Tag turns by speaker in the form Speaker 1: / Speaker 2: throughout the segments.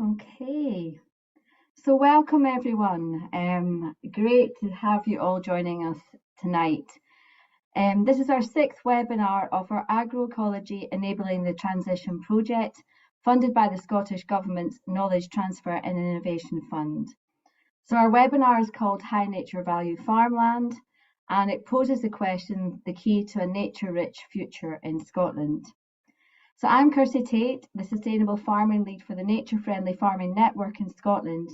Speaker 1: Okay, so welcome everyone. Great to have you all joining us tonight. This is our 6th webinar of our Agroecology Enabling the Transition project, funded by the Scottish Government's Knowledge Transfer and Innovation Fund. So our webinar is called High Nature Value Farmland, and it poses the question, the key to a nature-rich future in Scotland. So I'm Kirsty Tate, the Sustainable Farming Lead for the Nature Friendly Farming Network in Scotland.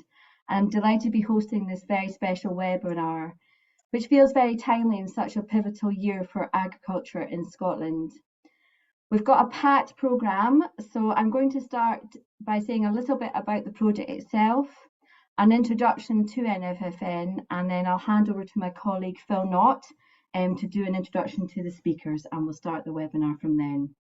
Speaker 1: I'm delighted to be hosting this very special webinar, which feels very timely in such a pivotal year for agriculture in Scotland. We've got a packed programme, so I'm going to start by saying a little bit about the project itself, an introduction to NFFN, and then I'll hand over to my colleague Phil Knott to do an introduction to the speakers, and we'll start the webinar from then.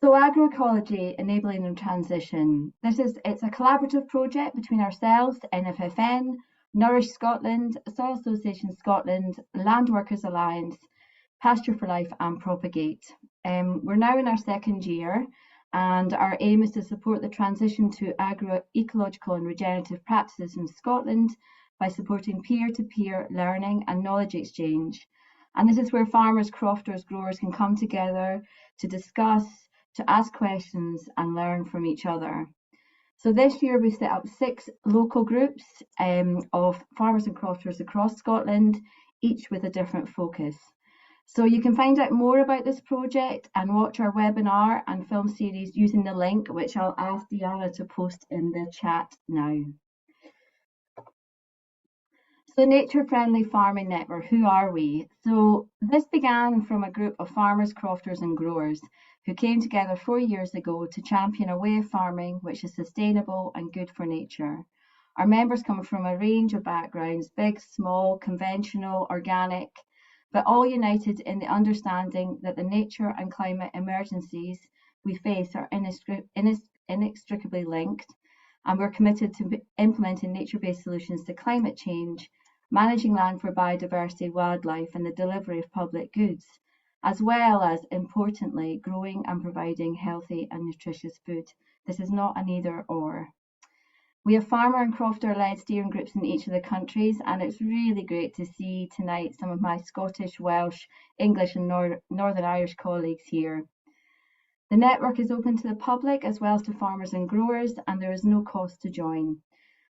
Speaker 1: So Agroecology Enabling the Transition. It's a collaborative project between ourselves, NFFN, Nourish Scotland, Soil Association Scotland, Land Workers Alliance, Pasture for Life and Propagate. We're now in our 2nd year, and our aim is to support the transition to agroecological and regenerative practices in Scotland by supporting peer-to-peer learning and knowledge exchange. And this is where farmers, crofters, growers can come together to discuss, to ask questions and learn from each other. So this year we set up 6 local groups of farmers and crofters across Scotland, each with a different focus. So you can find out more about this project and watch our webinar and film series using the link, which I'll ask Deanna to post in the chat now. So Nature Friendly Farming Network, who are we? So this began from a group of farmers, crofters and growers who came together 4 years ago to champion a way of farming which is sustainable and good for nature. Our members come from a range of backgrounds, big, small, conventional, organic, but all united in the understanding that the nature and climate emergencies we face are inextricably linked, and we're committed to implementing nature-based solutions to climate change, managing land for biodiversity, wildlife and the delivery of public goods, as well as, importantly, growing and providing healthy and nutritious food. This is not an either or. We have farmer and crofter-led steering groups in each of the countries, and it's really great to see tonight some of my Scottish, Welsh, English and Northern Irish colleagues here. The network is open to the public as well as to farmers and growers, and there is no cost to join.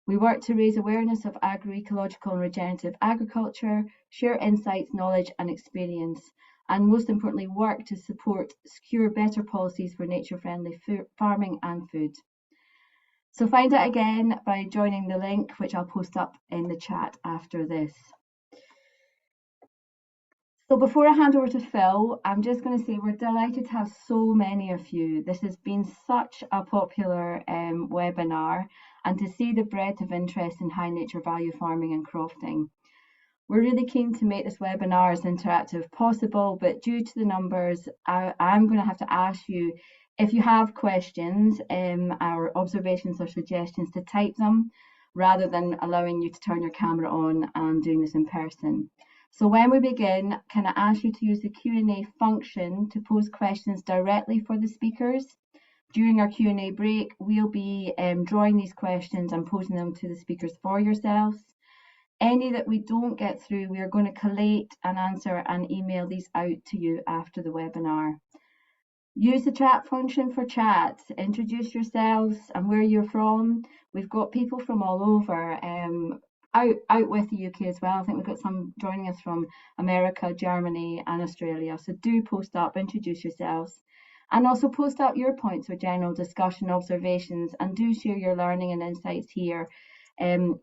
Speaker 1: We work to raise awareness of agroecological and regenerative agriculture, share insights, knowledge and experience, and most importantly work to secure better policies for nature-friendly farming and food. So find out again by joining the link, which I'll post up in the chat after this. So before I hand over to Phil, I'm just going to say we're delighted to have so many of you. This has been such a popular webinar, and to see the breadth of interest in high nature value farming and crofting. We're really keen to make this webinar as interactive as possible, but due to the numbers, I'm going to have to ask you if you have questions or observations or suggestions to type them rather than allowing you to turn your camera on and doing this in person. So when we begin, can I ask you to use the Q&A function to pose questions directly for the speakers? During our Q&A break, we'll be drawing these questions and posing them to the speakers for yourselves. Any that we don't get through, we are going to collate and answer and email these out to you after the webinar. Use the chat function for chat. Introduce yourselves and where you're from. We've got people from all over, out with the UK as well. I think we've got some joining us from America, Germany and Australia. So do post up, introduce yourselves. And also post up your points for general discussion, observations, and do share your learning and insights here.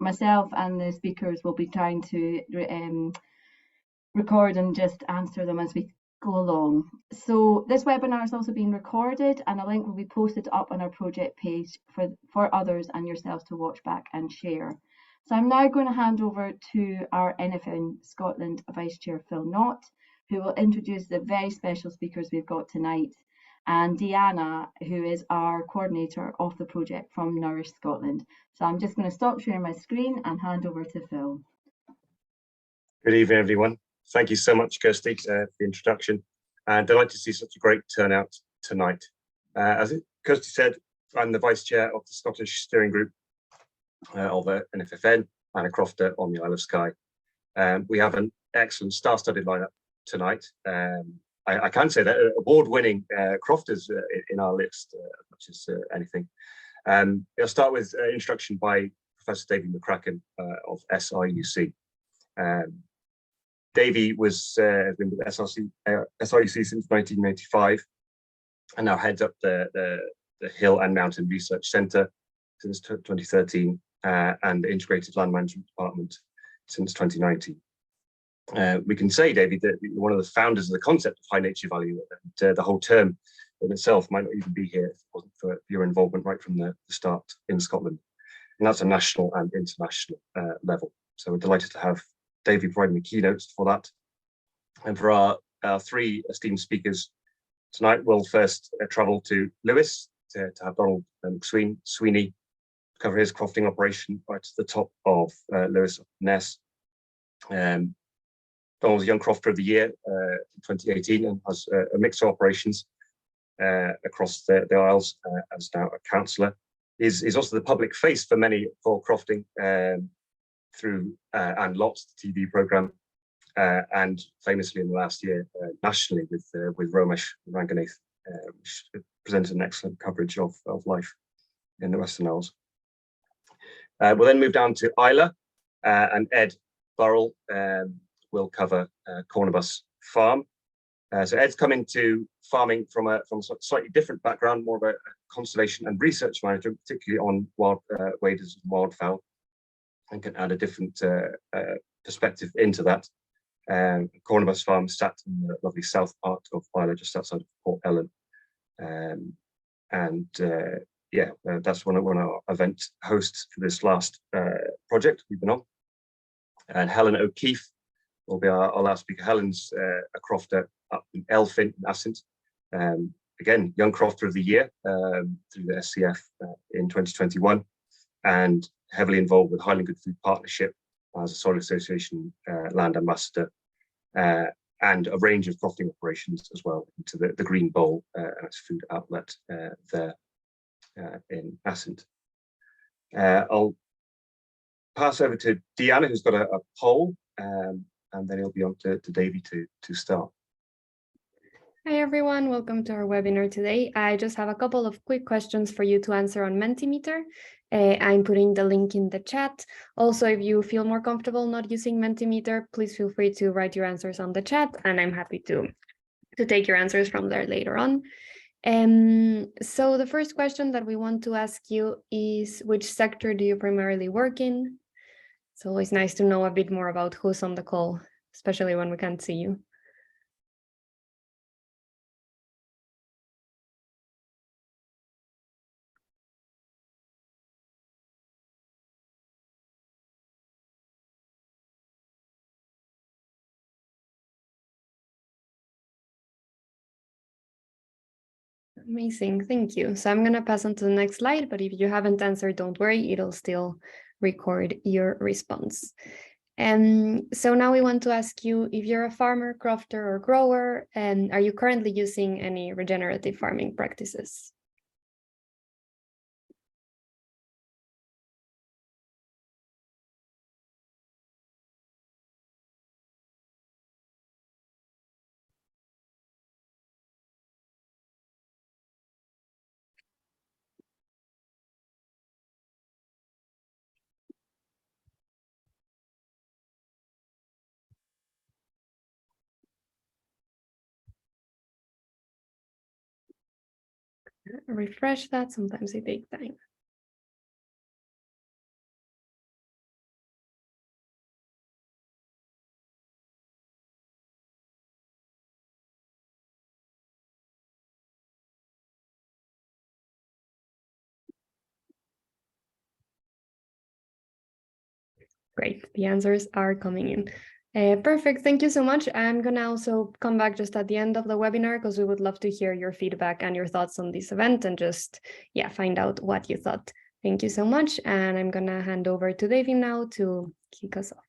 Speaker 1: Myself and the speakers will be trying to record and just answer them as we go along. So this webinar is also being recorded, and a link will be posted up on our project page for others and yourselves to watch back and share. So I'm now going to hand over to our NFN Scotland Vice Chair Phil Knott, who will introduce the very special speakers we've got tonight, and Deanna, who is our coordinator of the project from Nourish Scotland. So I'm just going to stop sharing my screen and hand over to Phil.
Speaker 2: Good evening, everyone. Thank you so much, Kirsty, for the introduction. And delighted to see such a great turnout tonight. As Kirsty said, I'm the Vice Chair of the Scottish Steering Group of NFFN and a crofter on the Isle of Skye. We have an excellent star-studded lineup tonight. I can say that award-winning crofters in our list, as much as anything. I'll start with an introduction by Professor Davy McCracken of SRUC. Davy has been with SRUC since 1995 and now heads up the Hill and Mountain Research Centre since 2013 and the Integrated Land Management Department since 2019. We can say, Davy, that you're one of the founders of the concept of high nature value, and the whole term in itself might not even be here if it wasn't for your involvement right from the start in Scotland. And that's a national and international level. So we're delighted to have Davy providing the keynotes for that. And for our three esteemed speakers tonight, we'll first travel to Lewis to have Donald Sweeney cover his crofting operation right to the top of Lewis Ness. Donald was a Young Crofter of the Year in 2018 and has a mix of operations across the Isles as now a councillor. He's also the public face for many for crofting through and Lots, the TV programme, and famously in the last year nationally with Romesh Ranganath, which presented an excellent coverage of life in the Western Isles. We'll then move down to Isla, and Ed Burrell will cover Cornebus Farm. So Ed's come into farming from a slightly different background, more of a conservation and research manager, particularly on wild waders and wildfowl, and can add a different perspective into that. Cornebus Farm sat in the lovely south part of Isla, just outside of Port Ellen. That's one of our event hosts for this last project we've been on. And Helen O'Keefe will be our last speaker. Helen's a crofter up in Elphin in Assynt. Again, Young Crofter of the Year through the SCF in 2021, and heavily involved with Highland Good Food Partnership as a Soil Association land ambassador, and a range of crofting operations as well into the Green Bowl and its food outlet there in Assynt. I'll pass over to Deanna, who's got a poll, and then it'll be on to Davy to start.
Speaker 3: Hi everyone, welcome to our webinar today. I just have a couple of quick questions for you to answer on Mentimeter. I'm putting the link in the chat. Also, if you feel more comfortable not using Mentimeter, please feel free to write your answers on the chat, and I'm happy to take your answers from there later on. So the first question that we want to ask you is, which sector do you primarily work in? It's always nice to know a bit more about who's on the call, especially when we can't see you. Amazing, thank you. So I'm going to pass on to the next slide, but if you haven't answered, don't worry, it'll still record your response. So now we want to ask you if you're a farmer, crofter, or grower, and are you currently using any regenerative farming practices? Refresh that, sometimes it takes time. Great, the answers are coming in. Perfect, thank you so much. I'm gonna also come back just at the end of the webinar because we would love to hear your feedback and your thoughts on this event and just, find out what you thought. Thank you so much. And I'm gonna hand over to Davy now to kick us off.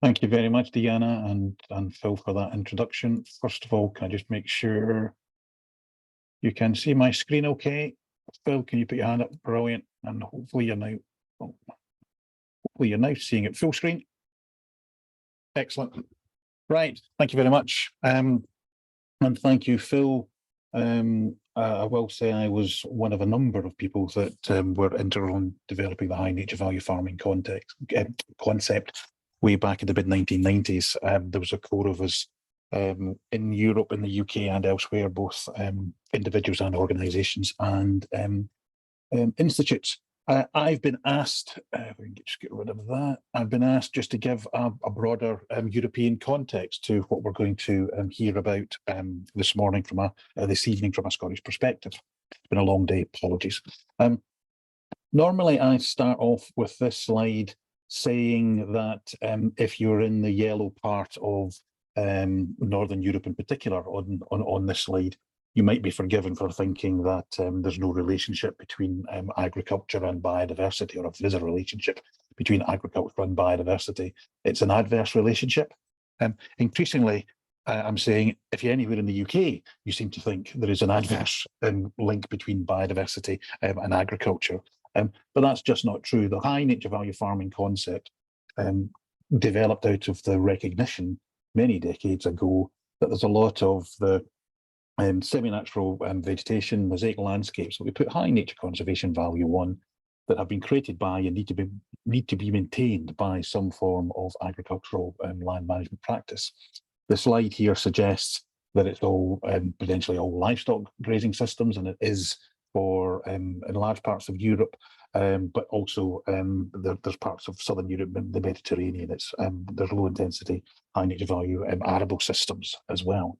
Speaker 4: Thank you very much, Deanna and Phil, for that introduction. First of all, can I just make sure you can see my screen okay. Phil, can you put your hand up? Brilliant. And hopefully you're now, seeing it full screen. Excellent. Right, thank you very much. And thank you, Phil. I will say I was one of a number of people that were integral in developing the high nature value farming concept way back in the mid-1990s. There was a core of us in Europe, in the UK and elsewhere, both individuals and organisations and institutes. I've been asked, we can just get rid of that. I've been asked just to give a broader European context to what we're going to hear about this morning this evening from a Scottish perspective. It's been a long day, apologies. Normally I start off with this slide saying that if you're in the yellow part of Northern Europe in particular on this slide, you might be forgiven for thinking that there's no relationship between agriculture and biodiversity, or if there is a relationship between agriculture and biodiversity, it's an adverse relationship. Increasingly, I'm saying if you're anywhere in the UK, you seem to think there is an adverse link between biodiversity and agriculture. But that's just not true. The high nature value farming concept developed out of the recognition many decades ago that there's a lot of the semi-natural vegetation, mosaic landscapes that we put high nature conservation value on, that have been created by and need to be maintained by some form of agricultural land management practice. The slide here suggests that it's all potentially all livestock grazing systems, and it is for in large parts of Europe, but also there's parts of southern Europe and the Mediterranean. There's low intensity, high nature value arable systems as well.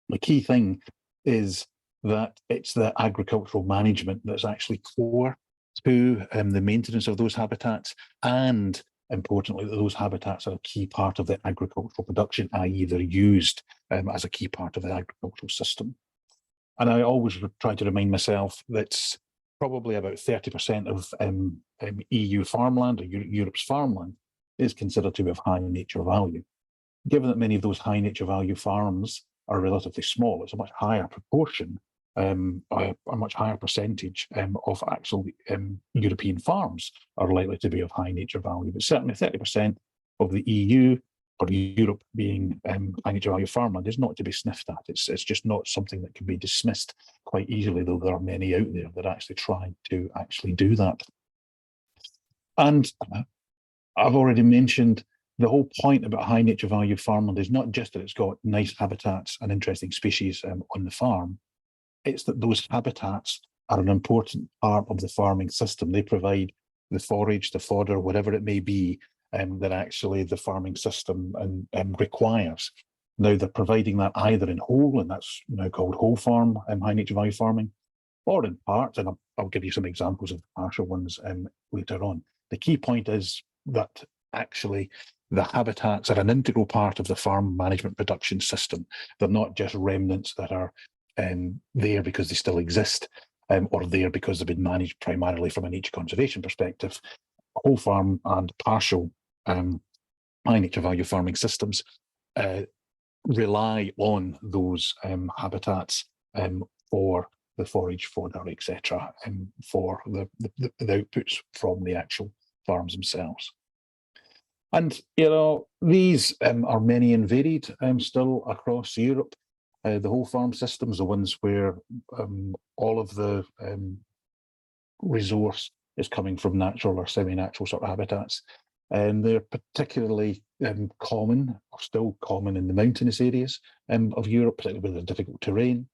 Speaker 4: The key thing is that it's the agricultural management that's actually core to the maintenance of those habitats, and importantly, that those habitats are a key part of the agricultural production, i.e. they're used as a key part of the agricultural system. And I always try to remind myself that probably about 30% of EU farmland, or Europe's farmland, is considered to be of high nature value. Given that many of those high nature value farms are relatively small, it's a much higher proportion, a much higher percentage of actual European farms are likely to be of high nature value. But certainly 30% of the EU or Europe being high nature value farmland is not to be sniffed at. It's just not something that can be dismissed quite easily, though there are many out there that actually try to actually do that. And I've already mentioned the whole point about high nature value farmland is not just that it's got nice habitats and interesting species on the farm, it's that those habitats are an important part of the farming system. They provide the forage, the fodder, whatever it may be, that actually the farming system requires. Now they're providing that either in whole, and that's now called whole farm high nature value farming, or in part, and I'll give you some examples of partial ones later on. The key point is that actually the habitats are an integral part of the farm management production system. They're not just remnants that are there because they still exist, or there because they've been managed primarily from a nature conservation perspective. Whole farm and partial high nature value farming systems rely on those habitats for the forage, fodder, etc., for the outputs from the actual farms themselves. And these are many and varied still across Europe. The whole farm systems, the ones where all of the resource is coming from natural or semi-natural sort of habitats. And they're particularly common, or still common, in the mountainous areas of Europe, particularly with the difficult terrain.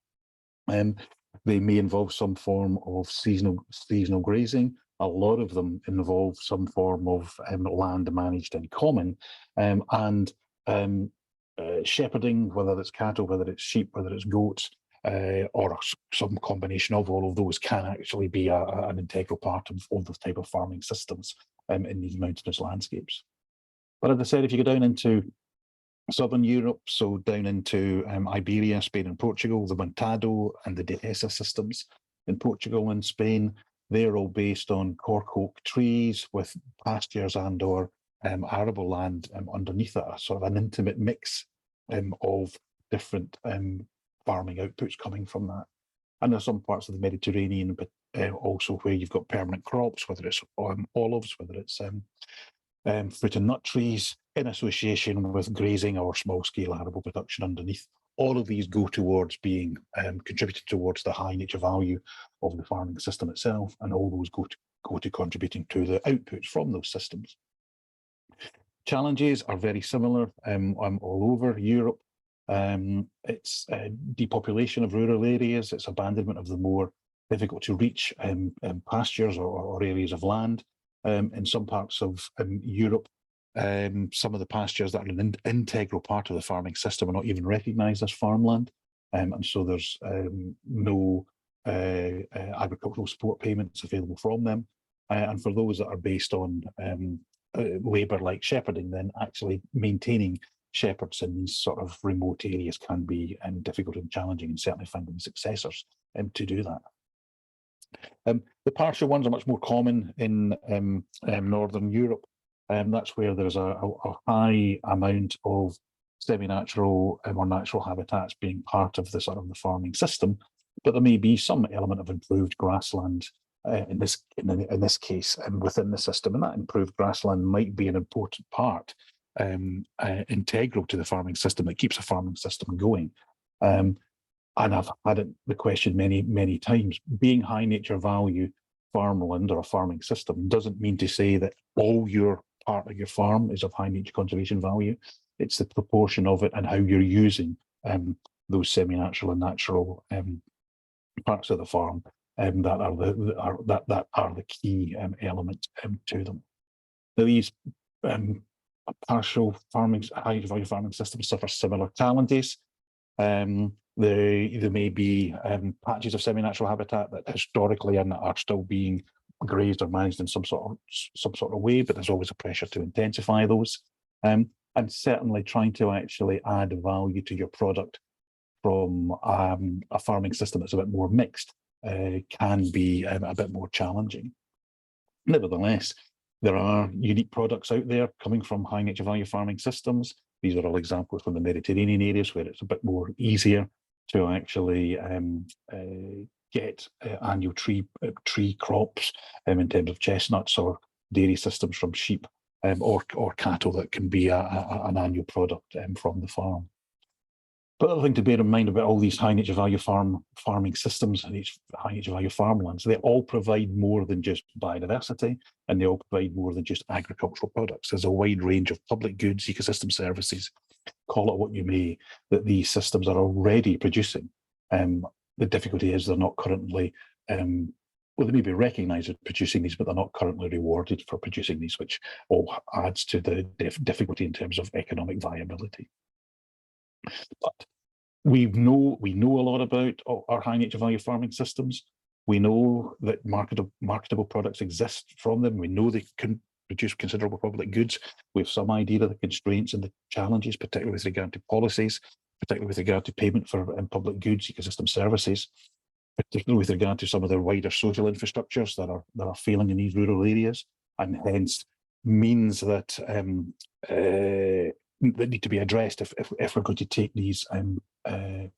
Speaker 4: They may involve some form of seasonal grazing. A lot of them involve some form of land managed in common, and shepherding, whether it's cattle, whether it's sheep, whether it's goats, or some combination of all of those, can actually be an integral part of those type of farming systems in these mountainous landscapes. But as I said, if you go down into southern Europe, so down into Iberia, Spain and Portugal, the Montado and the Dehesa systems in Portugal and Spain, they're all based on cork oak trees with pastures and or arable land underneath it, sort of an intimate mix of different farming outputs coming from that. And there's some parts of the Mediterranean, but also where you've got permanent crops, whether it's olives, whether it's fruit and nut trees, in association with grazing or small-scale arable production underneath. All of these go towards being contributed towards the high nature value of the farming system itself, and all those go to contributing to the outputs from those systems. Challenges are very similar all over Europe. It's depopulation of rural areas, it's abandonment of the more difficult to reach pastures or areas of land. In some parts of Europe, some of the pastures that are an integral part of the farming system are not even recognised as farmland. And so there's no agricultural support payments available from them. And for those that are based on labour like shepherding, then actually maintaining shepherds in these sort of remote areas can be difficult and challenging, and certainly finding successors to do that. The partial ones are much more common in Northern Europe. That's where there's a high amount of semi-natural or natural habitats being part of the sort of the farming system, but there may be some element of improved grassland in this case within the system, and that improved grassland might be an important part, integral to the farming system that keeps the farming system going. And I've had the question many times, being high nature value farmland or a farming system doesn't mean to say that all your part of your farm is of high nature conservation value. It's the proportion of it and how you're using those semi-natural and natural parts of the farm that are the key element to them. Now, these partial farming, high value farming systems suffer similar challenges. There may be patches of semi-natural habitat that historically are still being grazed or managed in some sort of way, but there's always a pressure to intensify those. And certainly trying to actually add value to your product from a farming system that's a bit more mixed can be a bit more challenging. Nevertheless, there are unique products out there coming from high nature value farming systems. These are all examples from the Mediterranean areas where it's a bit more easier to actually get annual tree crops in terms of chestnuts or dairy systems from sheep or cattle that can be an annual product from the farm. But the other thing to bear in mind about all these high nature value farming systems and these high nature value farmlands, they all provide more than just biodiversity, and they all provide more than just agricultural products. There's a wide range of public goods, ecosystem services, call it what you may, that these systems are already producing. The difficulty is they're not currently, well, they may be recognised as producing these, but they're not currently rewarded for producing these, which all adds to the difficulty in terms of economic viability. But we know a lot about our high nature value farming systems. We know that marketable products exist from them. We know they can produce considerable public goods. We have some idea of the constraints and the challenges, particularly with regard to policies, particularly with regard to payment for public goods, ecosystem services, particularly with regard to some of the wider social infrastructures that are failing in these rural areas, and hence means that that need to be addressed if we're going to take these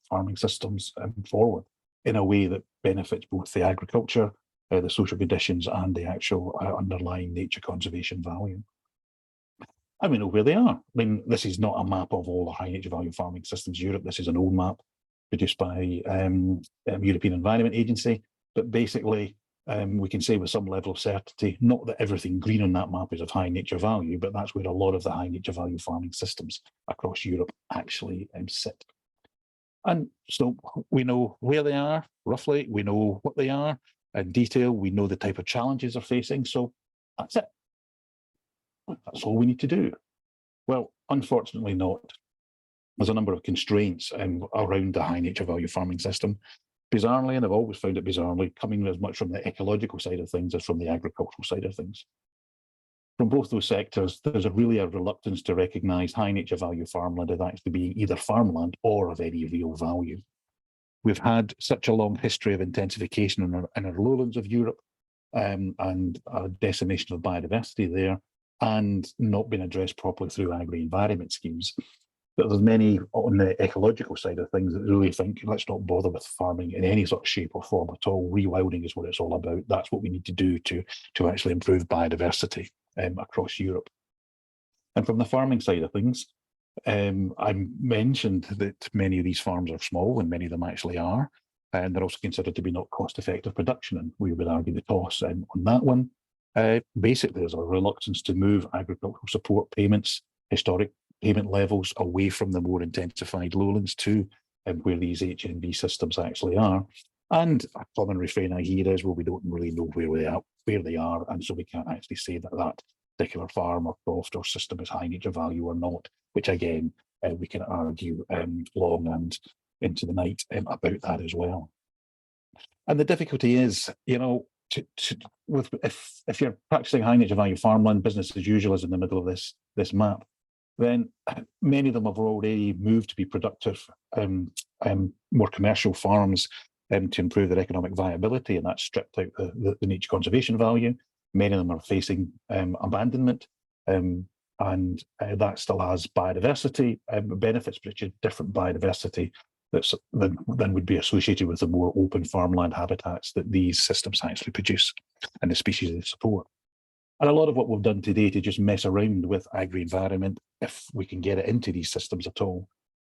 Speaker 4: farming systems forward in a way that benefits both the agriculture, the social conditions, and the actual underlying nature conservation value. And we know where they are. I mean, this is not a map of all the high nature value farming systems in Europe. This is an old map produced by European Environment Agency, but basically we can say with some level of certainty, not that everything green on that map is of high nature value, but that's where a lot of the high nature value farming systems across Europe actually sit. And so we know where they are, roughly, we know what they are in detail, we know the type of challenges they're facing, so that's it. That's all we need to do. Well, unfortunately not. There's a number of constraints around the high nature value farming system. Bizarrely, and I've always found it bizarrely, coming as much from the ecological side of things as from the agricultural side of things. From both those sectors, there's really a reluctance to recognise high nature value farmland as actually being either farmland or of any real value. We've had such a long history of intensification in our lowlands of Europe and a decimation of biodiversity there, and not been addressed properly through agri-environment schemes, But there's many on the ecological side of things that really think, let's not bother with farming in any sort of shape or form at all. Rewilding is what it's all about. That's what we need to do to actually improve biodiversity across Europe. And from the farming side of things, I mentioned that many of these farms are small, and many of them actually are. And they're also considered to be not cost-effective production, and we would argue the toss on that one. Basically, there's a reluctance to move agricultural support payments, historic payment levels, away from the more intensified lowlands to where these HNV systems actually are. And a common refrain I hear is, well, we don't really know where they are, and so we can't actually say that that particular farm or croft or system is high nature value or not, which again, we can argue long and into the night about that as well. And the difficulty is, you know, if you're practicing high nature value farmland, business as usual is in the middle of this map, then many of them have already moved to be productive, more commercial farms to improve their economic viability, and that's stripped out the nature conservation value. Many of them are facing abandonment, and that still has biodiversity benefits, but it's different biodiversity than would be associated with the more open farmland habitats that these systems actually produce and the species they support. And a lot of what we've done today to just mess around with agri-environment, if we can get it into these systems at all.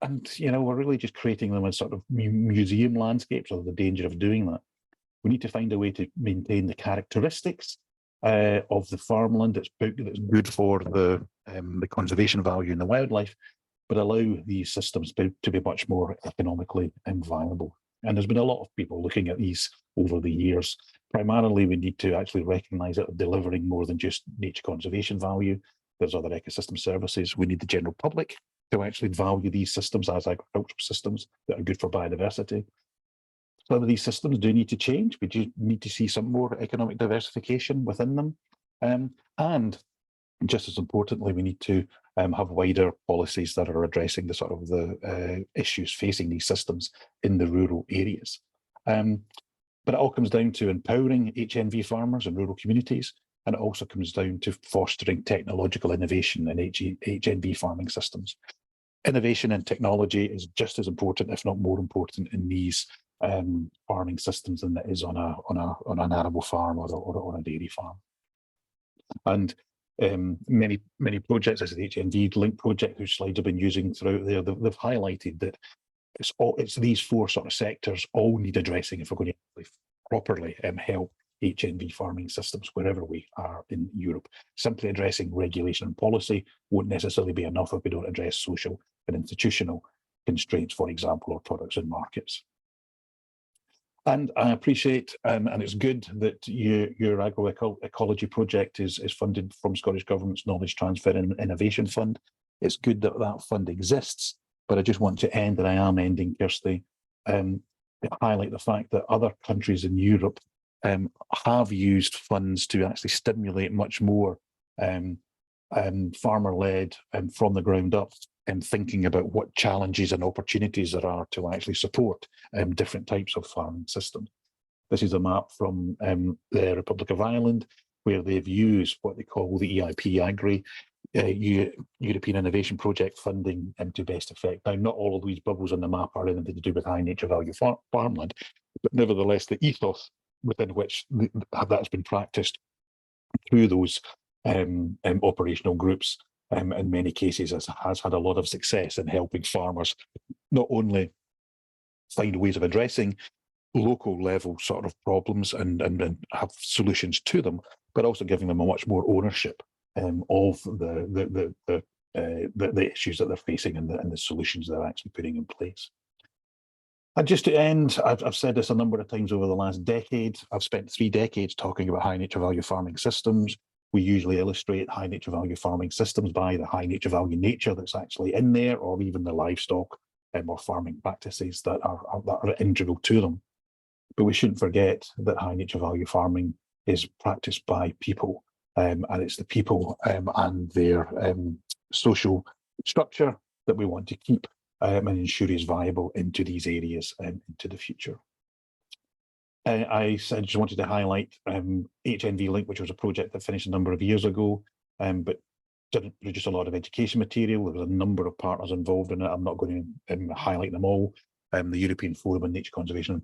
Speaker 4: And, you know, we're really just creating them as sort of museum landscapes, or the danger of doing that. We need to find a way to maintain the characteristics of the farmland that's good for the conservation value and the wildlife, but allow these systems to be much more economically viable. And there's been a lot of people looking at these over the years. Primarily, we need to actually recognise that they're delivering more than just nature conservation value. There's other ecosystem services. We need the general public to actually value these systems as agricultural systems that are good for biodiversity. Some of these systems do need to change. We do need to see some more economic diversification within them. And just as importantly, we need to have wider policies that are addressing the sort of the issues facing these systems in the rural areas. But it all comes down to empowering HNV farmers and rural communities, and it also comes down to fostering technological innovation in HNV farming systems. Innovation and technology is just as important, if not more important, in these farming systems than it is on an arable farm or on a dairy farm. And many projects, as the HNV Link project, whose slides I've been using throughout there, they've highlighted that it's these four sort of sectors all need addressing if we're going to properly help HNV farming systems wherever we are in Europe. Simply addressing regulation and policy won't necessarily be enough if we don't address social and institutional constraints, for example, or products and markets. And I appreciate, and it's good that your agroecology project is funded from Scottish Government's Knowledge Transfer and Innovation Fund. It's good that that fund exists, but I just want to end, and I am ending, Kirsty, to highlight the fact that other countries in Europe have used funds to actually stimulate much more farmer-led from the ground up, and thinking about what challenges and opportunities there are to actually support different types of farming systems. This is a map from the Republic of Ireland, where they've used what they call the EIP Agri, European Innovation Project funding to best effect. Now, not all of these bubbles on the map are anything to do with high nature value farmland, but nevertheless, the ethos within which that's been practiced through those operational groups in many cases has had a lot of success in helping farmers not only find ways of addressing local level sort of problems and have solutions to them, but also giving them a much more ownership of the issues that they're facing and the solutions they're actually putting in place. And just to end, I've said this a number of times over the last decade. I've spent 3 decades talking about high nature value farming systems. We usually illustrate high nature value farming systems by the high nature value nature that's actually in there, or even the livestock or farming practices that are integral to them. But we shouldn't forget that high nature value farming is practiced by people, and it's the people and their social structure that we want to keep and ensure is viable into these areas and into the future. I just wanted to highlight HNV Link, which was a project that finished a number of years ago, but didn't produce a lot of education material. There was a number of partners involved in it. I'm not going to highlight them all. The European Forum on Nature Conservation and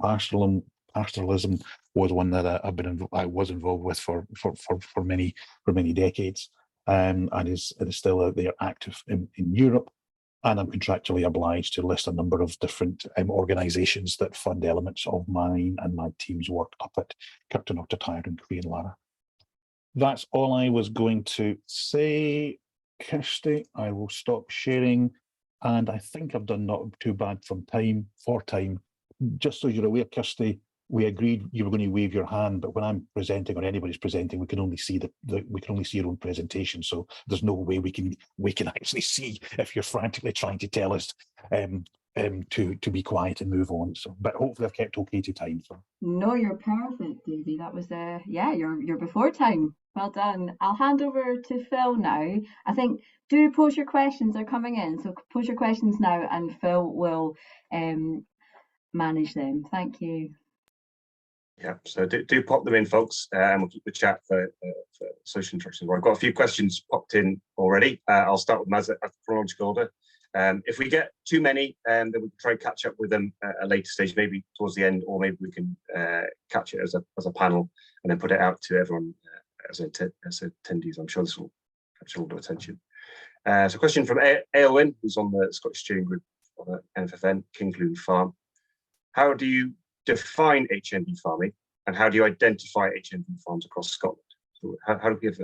Speaker 4: Pastoralism was one that I was involved with for many decades, and is still out there active in Europe. And I'm contractually obliged to list a number of different organisations that fund elements of mine and my team's work up at Kirkton Otter Tyre and Queen Lara. That's all I was going to say, Kirsty. I will stop sharing, and I think I've done not too bad for time. Just so you're aware, Kirsty, we agreed you were going to wave your hand, but when I'm presenting or anybody's presenting, we can only see your own presentation. So there's no way we can actually see if you're frantically trying to tell us to be quiet and move on. So, but hopefully I've kept okay to time. So.
Speaker 1: No, you're perfect, Davy. That was yeah, you're before time. Well done. I'll hand over to Phil now. I think do post your questions, they're coming in. So post your questions now and Phil will manage them. Thank you.
Speaker 2: Yeah, so do pop them in, folks, and we'll keep the chat for social interaction. I've got a few questions popped in already. I'll start with Maz at chronological order. If we get too many, then we can try and catch up with them at a later stage, maybe towards the end, or maybe we can catch it as a panel and then put it out to everyone as attendees. I'm sure this will capture all the attention. So a question from Aylwin, who's on the Scottish steering group of the NFFN, Kingsloon Farm. How do you define HNV farming, and how do you identify HNV farms across Scotland? So how do we have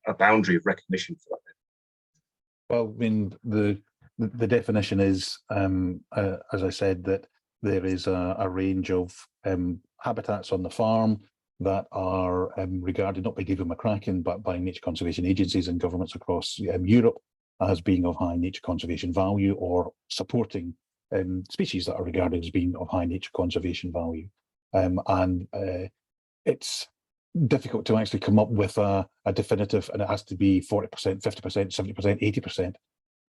Speaker 2: a boundary of recognition for that?
Speaker 4: Well, I mean, the definition is, as I said, that there is a range of habitats on the farm that are regarded not by Davy McCracken but by nature conservation agencies and governments across Europe as being of high nature conservation value, or supporting species that are regarded as being of high nature conservation value. It's difficult to actually come up with a definitive, and it has to be 40%, 50%, 70%, 80%.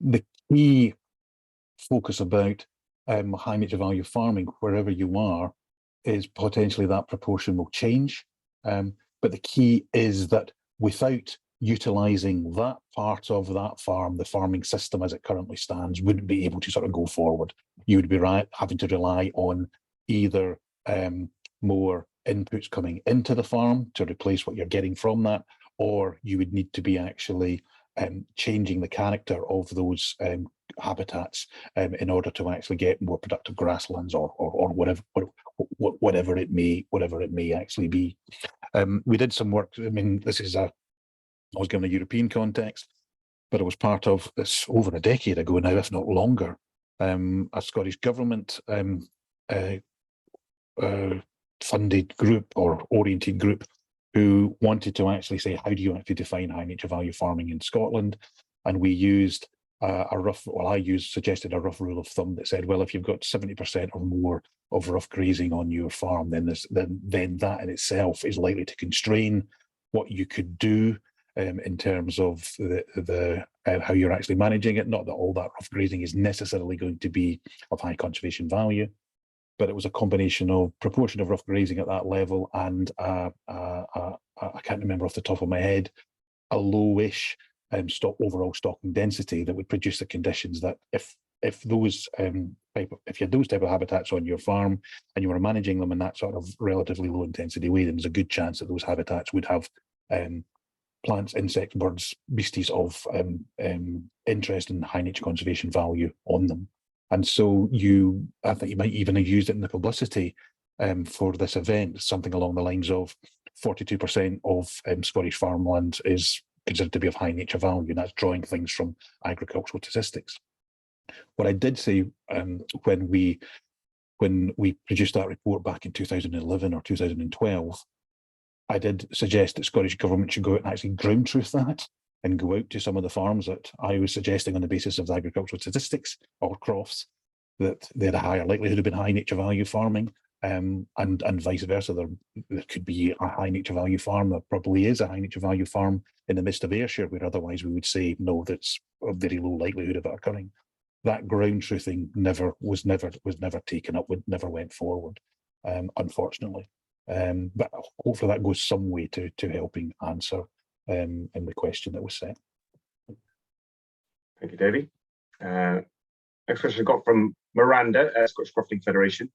Speaker 4: The key focus about high nature value farming, wherever you are, is potentially that proportion will change. But the key is that without utilising that part of that farm, the farming system as it currently stands wouldn't be able to sort of go forward. You would be having to rely on either more inputs coming into the farm to replace what you're getting from that, or you would need to be actually changing the character of those habitats in order to actually get more productive grasslands or whatever it may actually be. We did some work. I mean, I was given a European context, but it was part of this over a decade ago now, if not longer. A Scottish government funded group or oriented group who wanted to actually say, how do you actually define high nature value farming in Scotland? And we used suggested a rough rule of thumb that said, well, if you've got 70% or more of rough grazing on your farm, then that in itself is likely to constrain what you could do in terms of how you're actually managing it. Not that all that rough grazing is necessarily going to be of high conservation value, but it was a combination of proportion of rough grazing at that level and I can't remember off the top of my head, a lowish overall stocking density that would produce the conditions that if you had those type of habitats on your farm and you were managing them in that sort of relatively low intensity way, then there's a good chance that those habitats would have plants, insects, birds, beasties of interest and high nature conservation value on them. And so I think you might even have used it in the publicity for this event, something along the lines of 42% of Scottish farmland is considered to be of high nature value, and that's drawing things from agricultural statistics. What I did say when we produced that report back in 2011 or 2012, I did suggest that Scottish Government should go out and actually ground truth that and go out to some of the farms that I was suggesting on the basis of the agricultural statistics or crofts that they had a higher likelihood of being high nature value farming, and vice versa. There could be a high nature value farm, there probably is a high nature value farm in the midst of Ayrshire, where otherwise we would say no, that's a very low likelihood of it occurring. That ground truthing was never taken up, never went forward, unfortunately. But hopefully that goes some way to helping answer in the question that was set.
Speaker 2: Thank you, Davy. Next question I got from Miranda, Scottish Crofting Federation.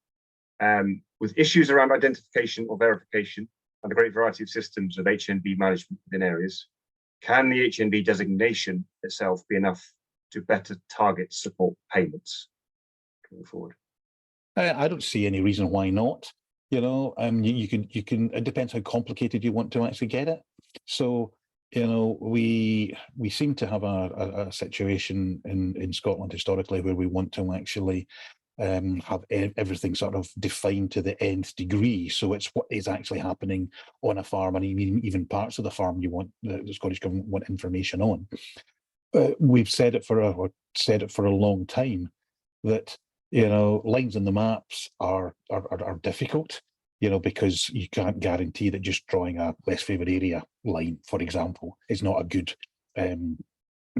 Speaker 2: With issues around identification or verification and a great variety of systems of HNB management within areas, can the HNB designation itself be enough to better target support payments going forward?
Speaker 4: I don't see any reason why not. You know, you can. It depends how complicated you want to actually get it. So, you know, we seem to have a situation in Scotland historically where we want to actually have everything sort of defined to the nth degree. So it's what is actually happening on a farm, and even parts of the farm you want the Scottish Government want information on. We've said it for a long time that, you know, lines in the maps are difficult, you know, because you can't guarantee that just drawing a less favoured area line, for example, is not a good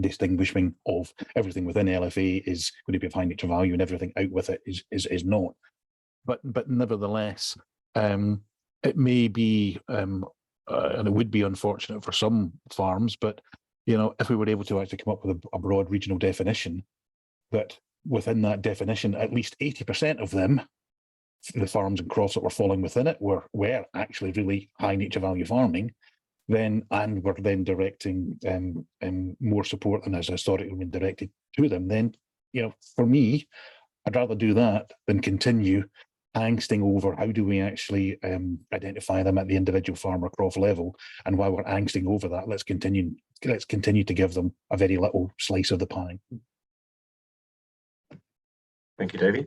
Speaker 4: distinguishing of everything within LFA is going to be of high nature value and everything out with it is not. But nevertheless, it may be and it would be unfortunate for some farms, but you know, if we were able to actually come up with a broad regional definition, that within that definition, at least 80% of them, the farms and crofts that were falling within it, were actually really high nature value farming, and we're then directing more support than has historically been directed to them, then, you know, for me, I'd rather do that than continue angsting over how do we actually identify them at the individual farm or croft level. And while we're angsting over that, let's continue to give them a very little slice of the pie.
Speaker 2: Thank you, Davy.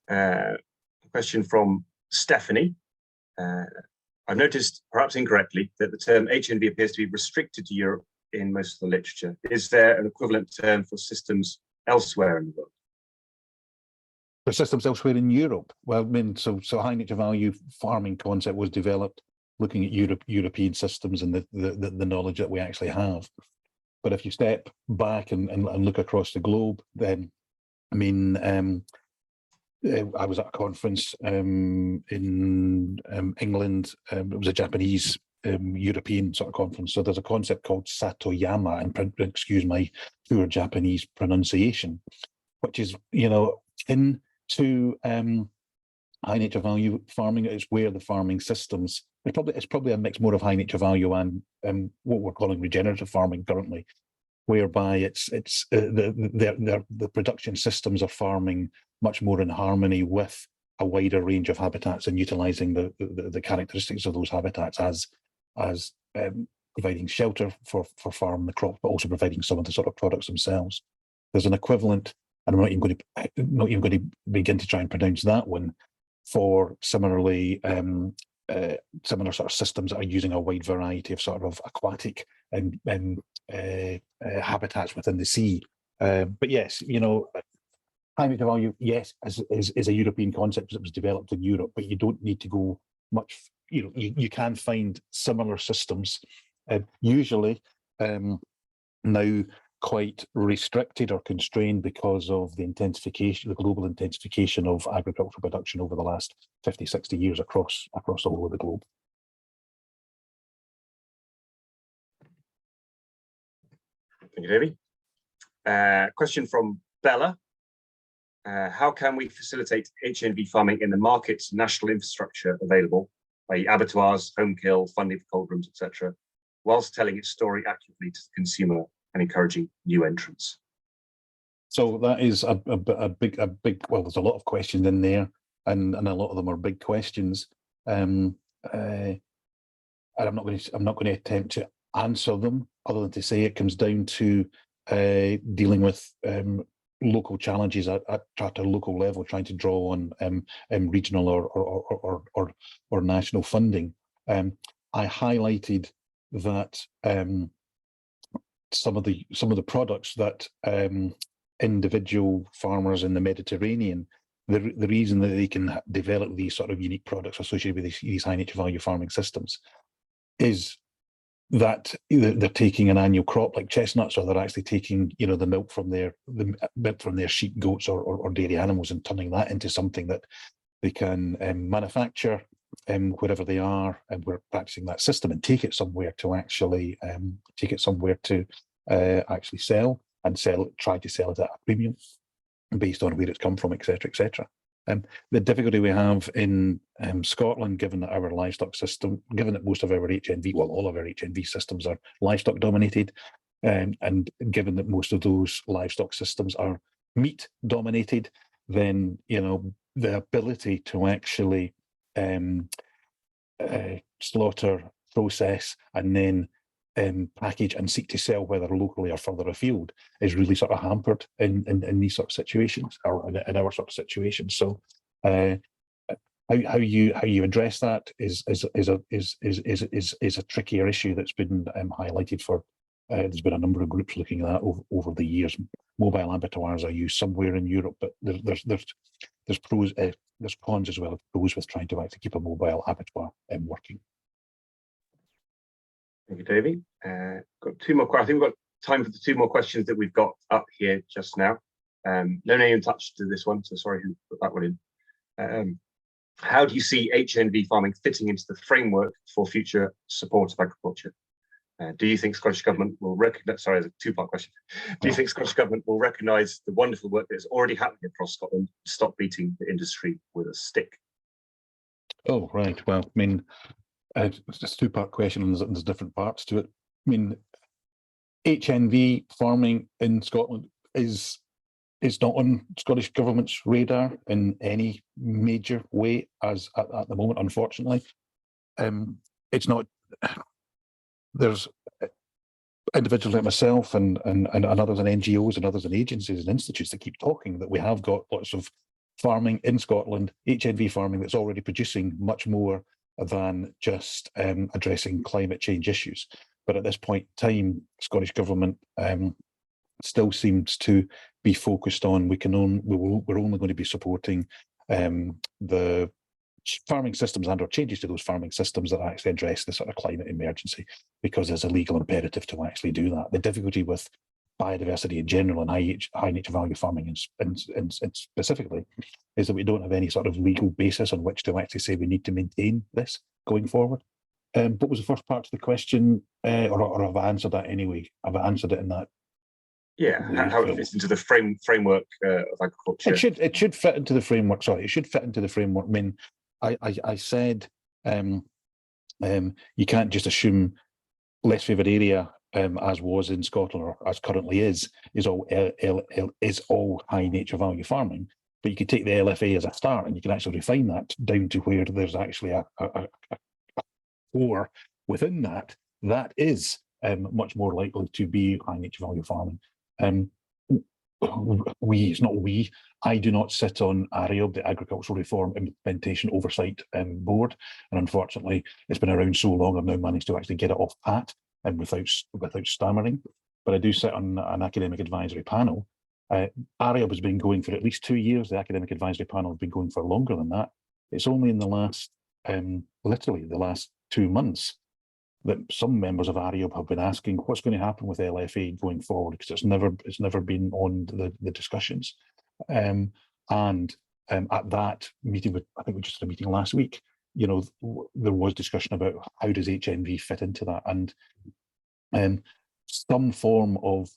Speaker 2: A question from Stephanie. I've noticed, perhaps incorrectly, that the term HNV appears to be restricted to Europe in most of the literature. Is there an equivalent term for systems elsewhere in the world?
Speaker 4: For systems elsewhere in Europe? Well, I mean, so high nature value farming concept was developed looking at European systems and the knowledge that we actually have. But if you step back and look across the globe, then, I mean, I was at a conference in England. It was a Japanese European sort of conference. So there's a concept called Satoyama, and excuse my poor Japanese pronunciation, which is, you know, akin to high nature value farming. It's where the farming systems, it's probably a mix more of high nature value and what we're calling regenerative farming currently, whereby it's the production systems are farming much more in harmony with a wider range of habitats and utilising the characteristics of those habitats as providing shelter for farm the crop, but also providing some of the sort of products themselves. There's an equivalent, and I'm not even going to begin to try and pronounce that one, for similarly similar sort of systems that are using a wide variety of sort of aquatic and habitats within the sea. But yes, you know, high nature value, yes, is a European concept that was developed in Europe, but you don't need to go much. You know, you can find similar systems, usually now quite restricted or constrained because of the intensification, the global intensification of agricultural production over the last 50, 60 years across the whole of the globe.
Speaker 2: Thank you, Davy. Question from Bella. How can we facilitate HNV farming in the market's national infrastructure available, i.e. abattoirs, home kill, funding for cold rooms, etc., whilst telling its story accurately to the consumer and encouraging new entrants?
Speaker 4: So that is a big, well, there's a lot of questions in there, and a lot of them are big questions. And I'm not going to attempt to answer them, other than to say it comes down to dealing with local challenges at a local level, trying to draw on regional or national funding. I highlighted that some of the products that individual farmers in the Mediterranean, the reason that they can develop these sort of unique products associated with these high nature value farming systems is that they're taking an annual crop like chestnuts, or they're actually taking, you know, the milk from their sheep, goats, or dairy animals, and turning that into something that they can manufacture wherever they are, and we're practicing that system and take it somewhere to actually actually sell. and try to sell it at a premium based on where it's come from, etc., etc. The difficulty we have in Scotland, given that our livestock system, given that most of our HNV, well, all of our HNV systems are livestock dominated, and given that most of those livestock systems are meat dominated, then, you know, the ability to actually slaughter, process, and then package and seek to sell, whether locally or further afield, is really sort of hampered in these sort of situations, or in our sort of situations. So how you address that is a trickier issue that's been highlighted for. There's been a number of groups looking at that over the years. Mobile abattoirs are used somewhere in Europe, but there's pros, there's cons as well as pros with trying to actually keep a mobile abattoir working.
Speaker 2: Thank you, Davy. Got two more. I think we've got time for the two more questions that we've got up here just now. No name touched to this one, so sorry who put that one in. How do you see HNV farming fitting into the framework for future support of agriculture? Do you think Scottish Government will recognise, sorry, it's a two-part question. Do you think Scottish Government will recognise the wonderful work that is already happening across Scotland to stop beating the industry with a stick?
Speaker 4: Oh, right. Well, I mean, it's a two-part question, and there's different parts to it. I mean, HNV farming in Scotland is not on Scottish Government's radar in any major way as at the moment, unfortunately. It's not. There's individuals like myself and others and NGOs and others and agencies and institutes that keep talking that we have got lots of farming in Scotland, HNV farming, that's already producing much more than just addressing climate change issues. But at this point in time, Scottish Government still seems to be focused on we're only going to be supporting the farming systems and or changes to those farming systems that actually address the sort of climate emergency, because there's a legal imperative to actually do that. The difficulty with biodiversity in general and high nature value farming and specifically is that we don't have any sort of legal basis on which to actually say we need to maintain this going forward. What was the first part of the question, or have I answered that anyway? Have I answered it in that?
Speaker 2: Yeah, how it fits into the framework of agriculture.
Speaker 4: It should fit into the framework. Sorry, it should fit into the framework. I mean, I said you can't just assume less favoured area, as was in Scotland or as currently is all high nature value farming. But you could take the LFA as a start, and you can actually refine that down to where there's actually a core within that is much more likely to be high nature value farming. I do not sit on ARIOB, the Agricultural Reform Implementation Oversight Board, and unfortunately it's been around so long I've now managed to actually get it off pat and without stammering. But I do sit on an academic advisory panel. ARIOB has been going for at least 2 years. The academic advisory panel has been going for longer than that. It's only in the last, literally the last 2 months, that some members of ARIOB have been asking what's going to happen with LFA going forward, because it's never been on the discussions. At that meeting, I think we just had a meeting last week, you know, there was discussion about how does HNV fit into that, and some form of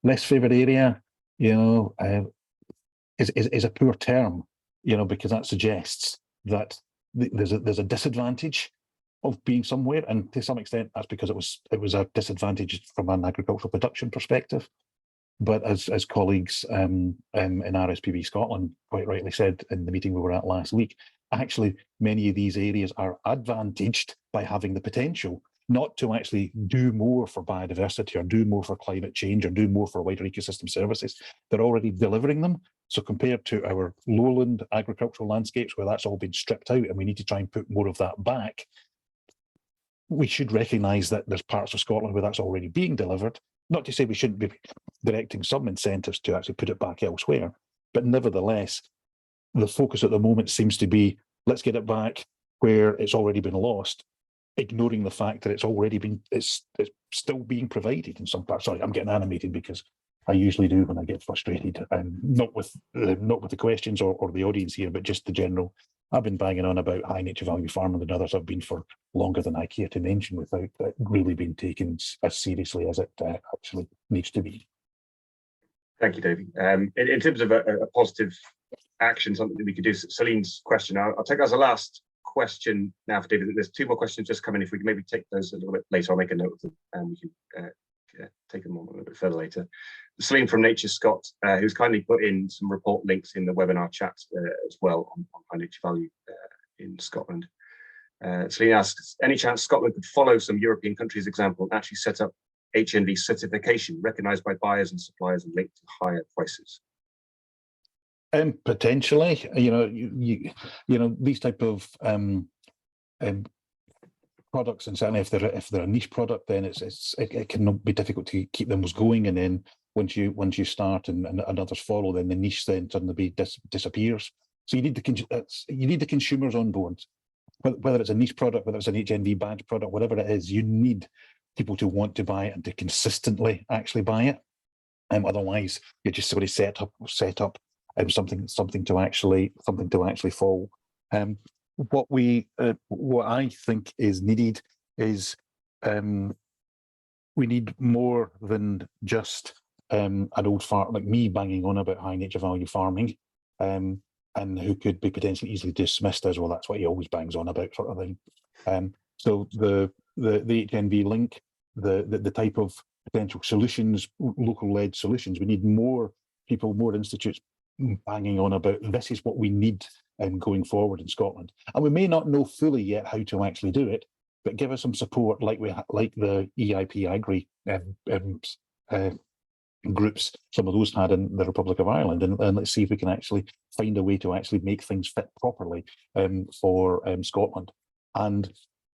Speaker 4: less favoured area, you know, is a poor term, you know, because that suggests that there's a disadvantage of being somewhere, and to some extent that's because it was a disadvantage from an agricultural production perspective. But as colleagues in RSPB Scotland quite rightly said in the meeting we were at last week, actually many of these areas are advantaged by having the potential not to actually do more for biodiversity or do more for climate change or do more for wider ecosystem services. They're already delivering them. So compared to our lowland agricultural landscapes where that's all been stripped out and we need to try and put more of that back, we should recognise that there's parts of Scotland where that's already being delivered. Not to say we shouldn't be directing some incentives to actually put it back elsewhere, but nevertheless, the focus at the moment seems to be, let's get it back where it's already been lost, ignoring the fact that it's still being provided in some parts. Sorry, I'm getting animated because I usually do when I get frustrated, and not with the questions or the audience here, but just the general. I've been banging on about high nature value farming and others have been for longer than I care to mention, without it really being taken as seriously as it actually needs to be.
Speaker 2: Thank you, Davy. In terms of a positive action, something that we could do, Celine's question, I'll take as a last question now for David. There's 2 more questions just coming. If we can maybe take those a little bit later, I'll make a note of them and we can take them on a little bit further later. Celine from Nature Scott, who's kindly put in some report links in the webinar chat as well on high nature value in Scotland. Celine asks, any chance Scotland could follow some European countries' example and actually set up HNV certification recognised by buyers and suppliers and linked to higher prices?
Speaker 4: Potentially, you know these type of products, and certainly if they're a niche product, then it can be difficult to keep them going. And then once you start and others follow, then the niche then suddenly disappears. So you need the consumers on board, whether it's a niche product, whether it's an HNV badge product, whatever it is. You need people to want to buy it and to consistently actually buy it. Otherwise, you just sort of set up something to actually follow. What I think is needed is we need more than just an old farm like me banging on about high nature value farming, and who could be potentially easily dismissed as, well, that's what he always bangs on about, sort of thing. So the HNV link, the type of potential solutions, local led solutions, we need more people, more institutes banging on about this is what we need going forward in Scotland. And we may not know fully yet how to actually do it, but give us some support like the EIP Agri groups, some of those had in the Republic of Ireland, and let's see if we can actually find a way to actually make things fit properly for Scotland. And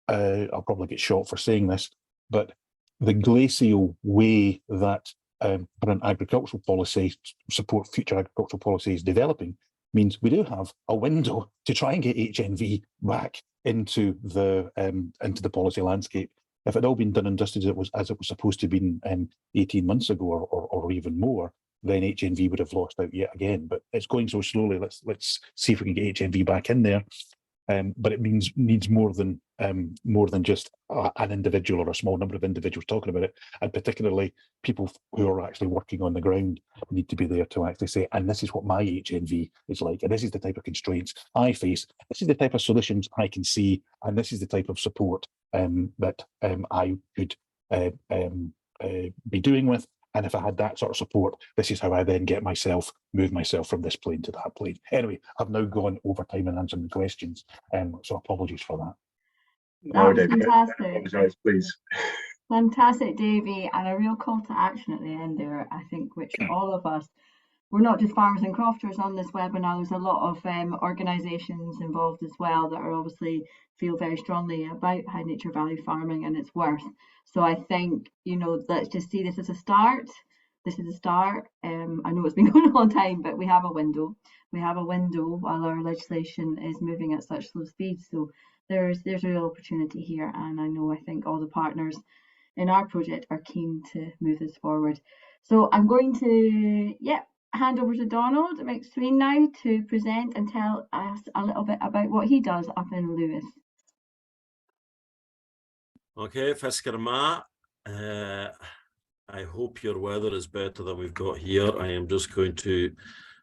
Speaker 4: I'll probably get shot for saying this, but the glacial way that current agricultural policy, support future agricultural policy is developing means we do have a window to try and get HNV back into the policy landscape. If it had all been done and dusted as it was supposed to be 18 months ago or even more, then HNV would have lost out yet again. But it's going so slowly. Let's see if we can get HNV back in there. But it needs more than just an individual or a small number of individuals talking about it, and particularly people who are actually working on the ground need to be there to actually say, and this is what my HNV is like, and this is the type of constraints I face, this is the type of solutions I can see, and this is the type of support that I could be doing with. And if I had that sort of support, this is how I then move myself from this plane to that plane. Anyway, I've now gone over time in answering the questions, so apologies for that.
Speaker 1: That was fantastic.
Speaker 2: Apologise, please.
Speaker 1: Fantastic, Davy, and a real call to action at the end there, I think, which all of us, we're not just farmers and crofters on this webinar, there's a lot of organisations involved as well that are obviously feel very strongly about high nature value farming and its worth. So I think, let's just see this as a start. This is a start. I know it's been going a long time, but we have a window. We have a window while our legislation is moving at such slow speed. So there's a real opportunity here, and I think all the partners in our project are keen to move this forward. So I'm going to hand over to Donald McSween now to present and tell us a little bit about what he does up in Lewis.
Speaker 5: Okay, Fisker Ma. I hope your weather is better than we've got here. I am just going to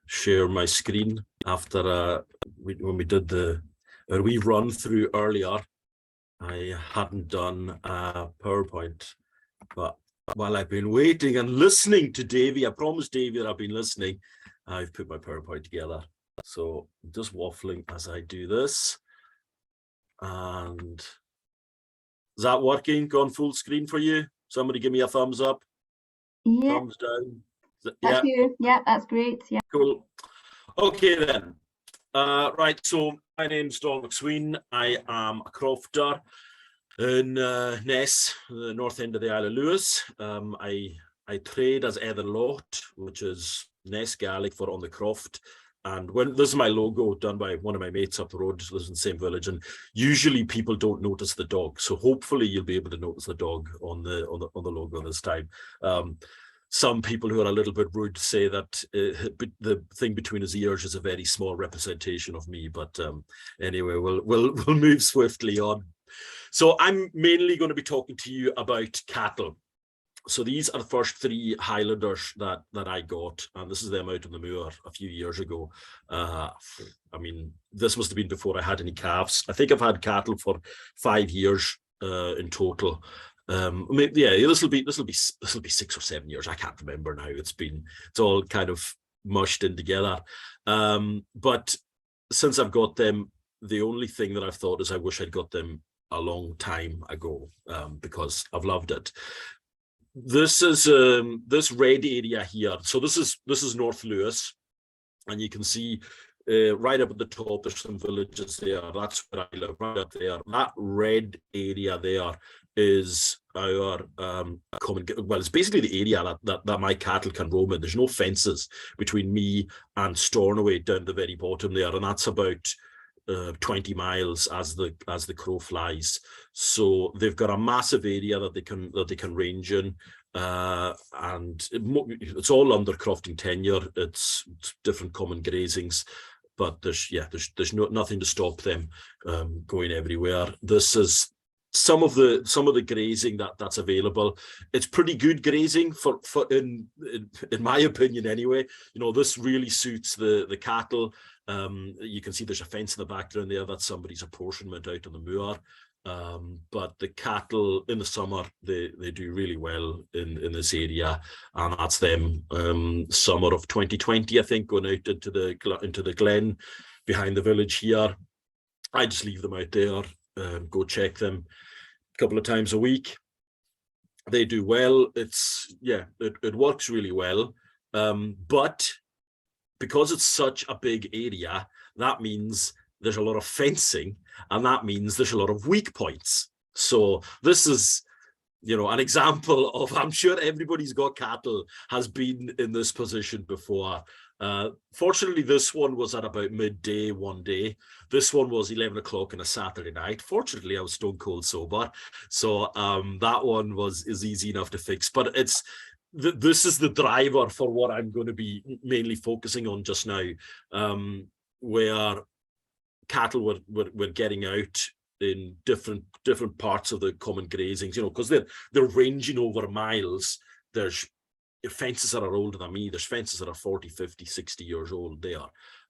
Speaker 5: share my screen after when we did our wee run through earlier. I hadn't done a PowerPoint, but while I've been waiting and listening to Davy, I promised Davy that I've been listening, I've put my PowerPoint together. So I'm just waffling as I do this. And is that working? Gone full screen for you? Somebody give me a thumbs up.
Speaker 1: Yeah.
Speaker 5: Thumbs down.
Speaker 1: That's you. Yeah, that's great. Yeah.
Speaker 5: Cool. Okay then. Right, so my name's Donald McSween. I am a crofter in Ness, the north end of the Isle of Lewis. I trade as Either Lot, which is Ness Gaelic for on the croft. And this is my logo done by one of my mates up the road, lives in the same village, and usually people don't notice the dog. So hopefully you'll be able to notice the dog on the logo this time. Some people who are a little bit rude say that the thing between his ears is a very small representation of me. But anyway, we'll move swiftly on. So I'm mainly going to be talking to you about cattle. So these are the first 3 Highlanders that I got, and this is them out on the moor a few years ago. I mean, this must have been before I had any calves. I think I've had cattle for 5 years in total. Yeah, this will be 6 or 7 years. I can't remember now. It's all kind of mushed in together. But since I've got them, the only thing that I've thought is I wish I'd got them a long time ago, because I've loved it. This is this red area here. So this is North Lewis, and you can see right up at the top there's some villages there. That's where I live, right up there. That red area there is our common, well, it's basically the area that my cattle can roam in. There's no fences between me and Stornoway down the very bottom there, and that's about 20 miles as the crow flies. So they've got a massive area that they can range in, and it's all under crofting tenure. It's different common grazings, but there's nothing to stop them going everywhere. This is some of the grazing that's available. It's pretty good grazing for in my opinion anyway. You know, this really suits the cattle. You can see there's a fence in the background there. That's somebody's apportionment out on the moor. But the cattle in the summer, they do really well in this area, and that's them. Summer of 2020, I think, going out into the glen behind the village here. I just leave them out there, go check them a couple of times a week. They do well. It works really well. But because it's such a big area, that means there's a lot of fencing, and that means there's a lot of weak points. So this is, you know, an example of, I'm sure everybody's got cattle has been in this position before. Fortunately, this one was at about midday one day. This one was 11 o'clock on a Saturday night. Fortunately, I was stone cold sober. So that one is easy enough to fix, but this is the driver for what I'm going to be mainly focusing on just now, where cattle were getting out in different parts of the common grazings, you know, because they're ranging over miles. There's fences that are older than me. There's fences that are 40, 50, 60 years old there,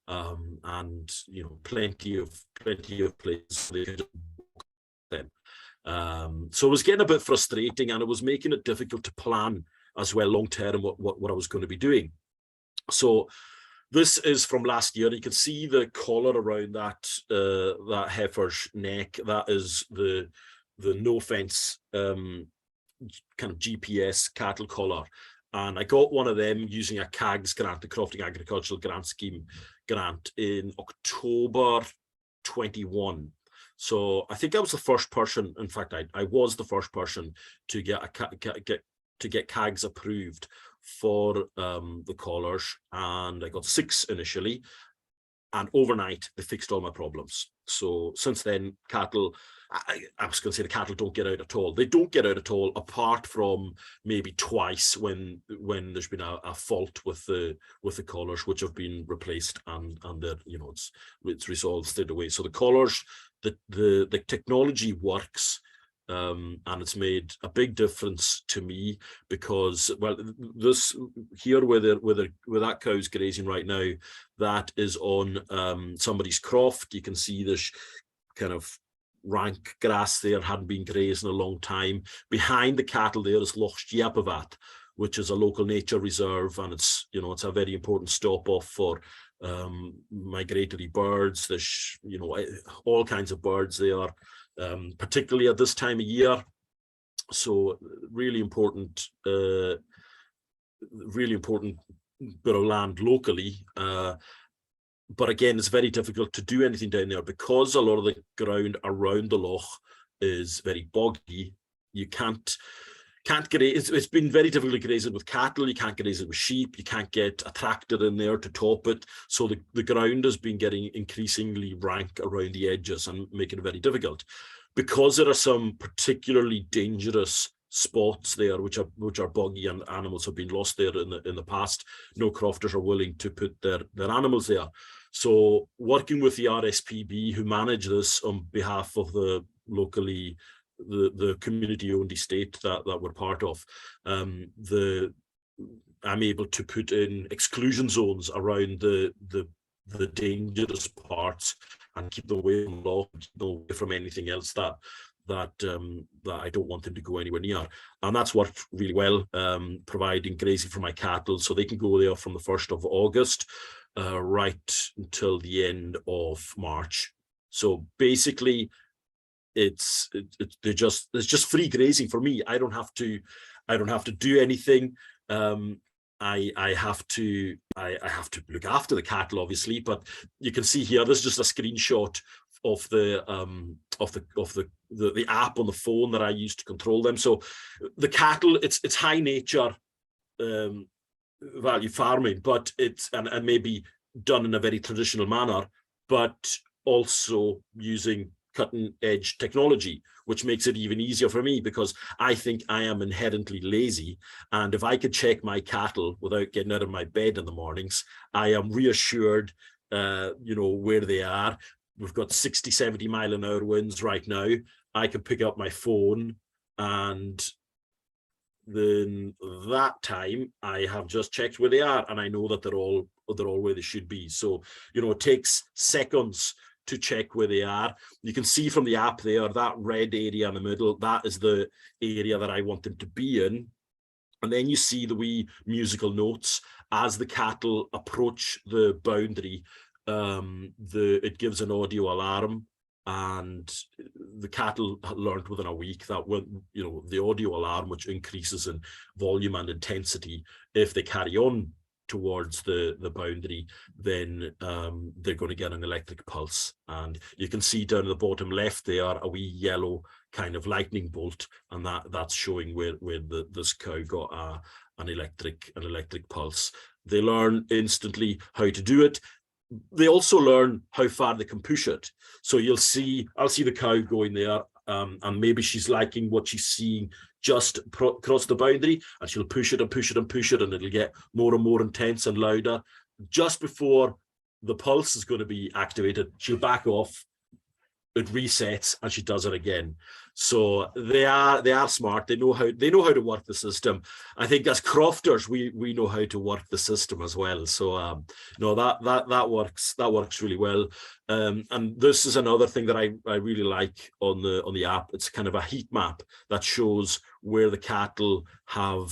Speaker 5: and you know, plenty of places they can just walk them. So it was getting a bit frustrating, and it was making it difficult to plan as well long term what I was going to be doing. So this is from last year. You can see the collar around that heifer's neck. That is the no fence kind of GPS cattle collar, and I got one of them using a CAGS grant, the Crofting Agricultural Grant Scheme grant, in October 21. So I think I was the first person. In fact, I was the first person to get CAGS approved for the collars, and I got 6 initially, and overnight they fixed all my problems. So since then, cattle, I was going to say the cattle don't get out at all. They don't get out at all, apart from maybe twice when there's been a fault with the collars, which have been replaced, and they're, you know, it's resolved straight away. So the collars, the technology works. And it's made a big difference to me, because, well, this here where that cow's grazing right now, that is on somebody's croft. You can see there's kind of rank grass there, hadn't been grazed in a long time. Behind the cattle there is Loch Giapavat, which is a local nature reserve, and it's, you know, it's a very important stop off for migratory birds. There's, you know, all kinds of birds there. Particularly at this time of year. So really important bit of land locally. But again, it's very difficult to do anything down there because a lot of the ground around the loch is very boggy. You can't graze. It's been very difficult to graze it with cattle. You can't graze it with sheep. You can't get a tractor in there to top it. So the ground has been getting increasingly rank around the edges and making it very difficult. Because there are some particularly dangerous spots there which are boggy, and animals have been lost there in the past, no crofters are willing to put their animals there. So working with the RSPB, who manage this on behalf of the locally the community-owned estate that we're part of, I'm able to put in exclusion zones around the dangerous parts and keep them away from law, away from anything else that I don't want them to go anywhere near. And that's worked really well, providing grazing for my cattle, so they can go there from the 1st of August right until the end of March. So basically, it's just free grazing for me. I don't have to do anything. I have to look after the cattle, obviously, but you can see here, this is just a screenshot of the app on the phone that I use to control them. So the cattle, it's high nature value farming, but it's and maybe done in a very traditional manner, but also using cutting edge technology, which makes it even easier for me, because I think I am inherently lazy. And if I could check my cattle without getting out of my bed in the mornings, I am reassured, where they are. We've got 60, 70 mile an hour winds right now. I can pick up my phone, and then that time I have just checked where they are, and I know that they're all where they should be. So, it takes seconds to check where they are. You can see from the app there, that red area in the middle, that is the area that I want them to be in. And then you see the wee musical notes as the cattle approach the boundary. It gives an audio alarm, and the cattle learned within a week that when the audio alarm, which increases in volume and intensity, if they carry on towards the boundary, then they're going to get an electric pulse. And you can see down at the bottom left there a wee yellow kind of lightning bolt, and that's showing where this cow got an electric pulse. They learn instantly how to do it. They also learn how far they can push it. So I'll see the cow going there, and maybe she's liking what she's seeing just across the boundary, and she'll push it and push it and push it, and it'll get more and more intense and louder. Just before the pulse is going to be activated, she'll back off, it resets, and she does it again. So they are smart. They know how to work the system. I think as crofters, we know how to work the system as well. So that works really well. And this is another thing that I really like on the app. It's kind of a heat map that shows where the cattle have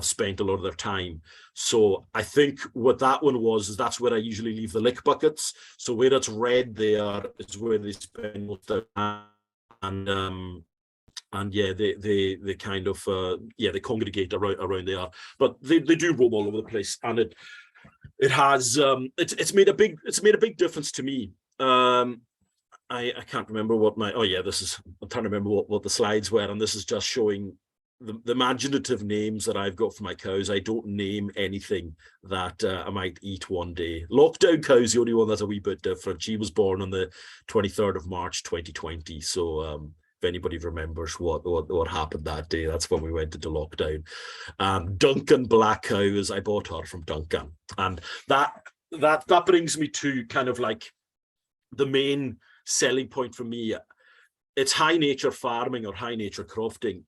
Speaker 5: spent a lot of their time. So I think what that one was is that's where I usually leave the lick buckets. So where it's red there is where they spend most of their time. And yeah, they kind of they congregate around there, but they do roam all over the place, and it has it's made a big difference to me. I can't remember what I'm trying to remember what the slides were, and this is just showing the imaginative names that I've got for my cows. I don't name anything that I might eat one day. Lockdown cow's the only one that's a wee bit different. She was born on the 23rd of March 2020. So if anybody remembers what happened that day, that's when we went into lockdown. Duncan Black Cows, I bought her from Duncan. And that brings me to kind of like the main selling point for me. It's high nature farming or high nature crofting.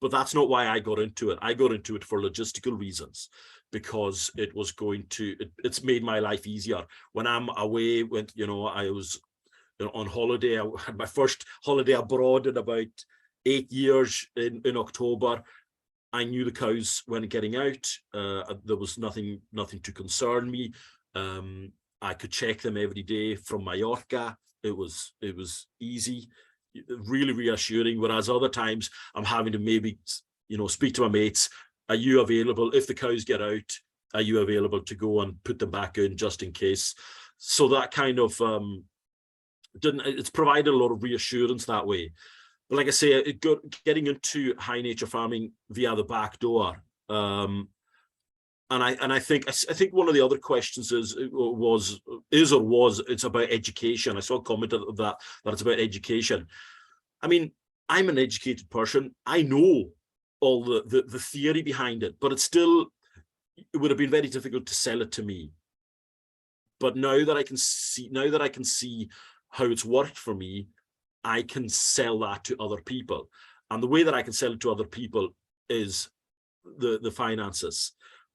Speaker 5: But that's not why I got into it. I got into it for logistical reasons, because it's made my life easier. When I'm away, I was on holiday. I had my first holiday abroad in about 8 years in October. I knew the cows weren't getting out. There was nothing to concern me. I could check them every day from Mallorca. It was easy. Really reassuring, whereas other times I'm having to maybe speak to my mates. Are you available if the cows get out? Are you available to go and put them back in just in case? So that kind of it's provided a lot of reassurance that way. But like I say, getting into high nature farming via the back door, and I think one of the other questions is it's about education. I saw a comment of that it's about education. I mean, I'm an educated person. I know all the theory behind it, but it would have been very difficult to sell it to me. But now that I can see how it's worked for me, I can sell that to other people. And the way that I can sell it to other people is the finances.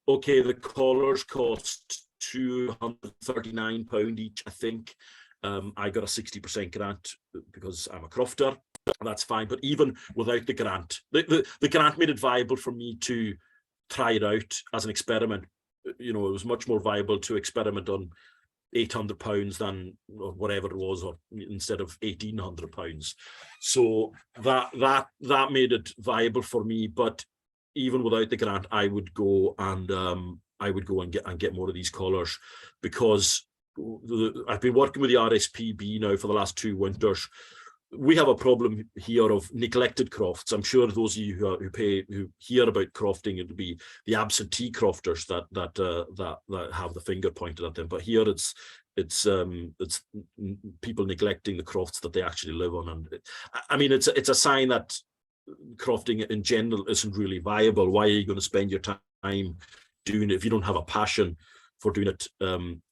Speaker 5: Okay, the collars cost £239 each, I think. I got a 60% grant because I'm a crofter. That's fine. But even without the grant, the grant made it viable for me to try it out as an experiment. You know, it was much more viable to experiment on £800 than or whatever it was, or instead of £1,800. So that made it viable for me. But even without the grant, I would go and get more of these collars, because I've been working with the RSPB now for the last 2 winters. We have a problem here of neglected crofts. I'm sure those of you who hear about crofting, it'll be the absentee crofters that have the finger pointed at them. But here it's people neglecting the crofts that they actually live on. And I mean, it's a sign that crofting in general isn't really viable. Why are you going to spend your time doing it if you don't have a passion for doing it?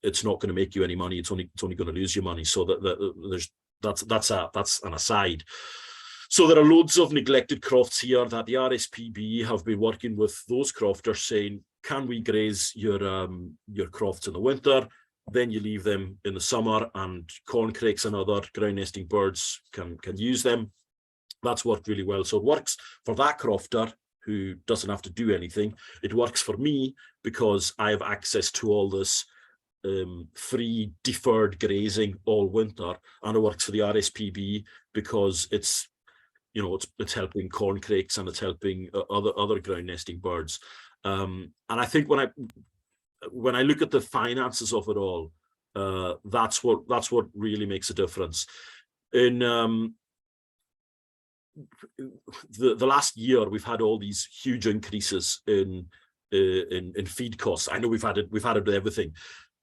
Speaker 5: It's not going to make you any money. It's only going to lose you money. So that's an aside. So there are loads of neglected crofts here that the RSPB have been working with those crofters, saying, can we graze your crofts in the winter? Then you leave them in the summer, and corncrakes and other ground nesting birds can use them. That's worked really well. So it works for that crofter who doesn't have to do anything. It works for me because I have access to all this free deferred grazing all winter, and it works for the RSPB because it's helping corncrakes and it's helping other ground nesting birds. And I think when I look at the finances of it all, that's what really makes a difference. In the last year, we've had all these huge increases in feed costs. I know we've had it with everything.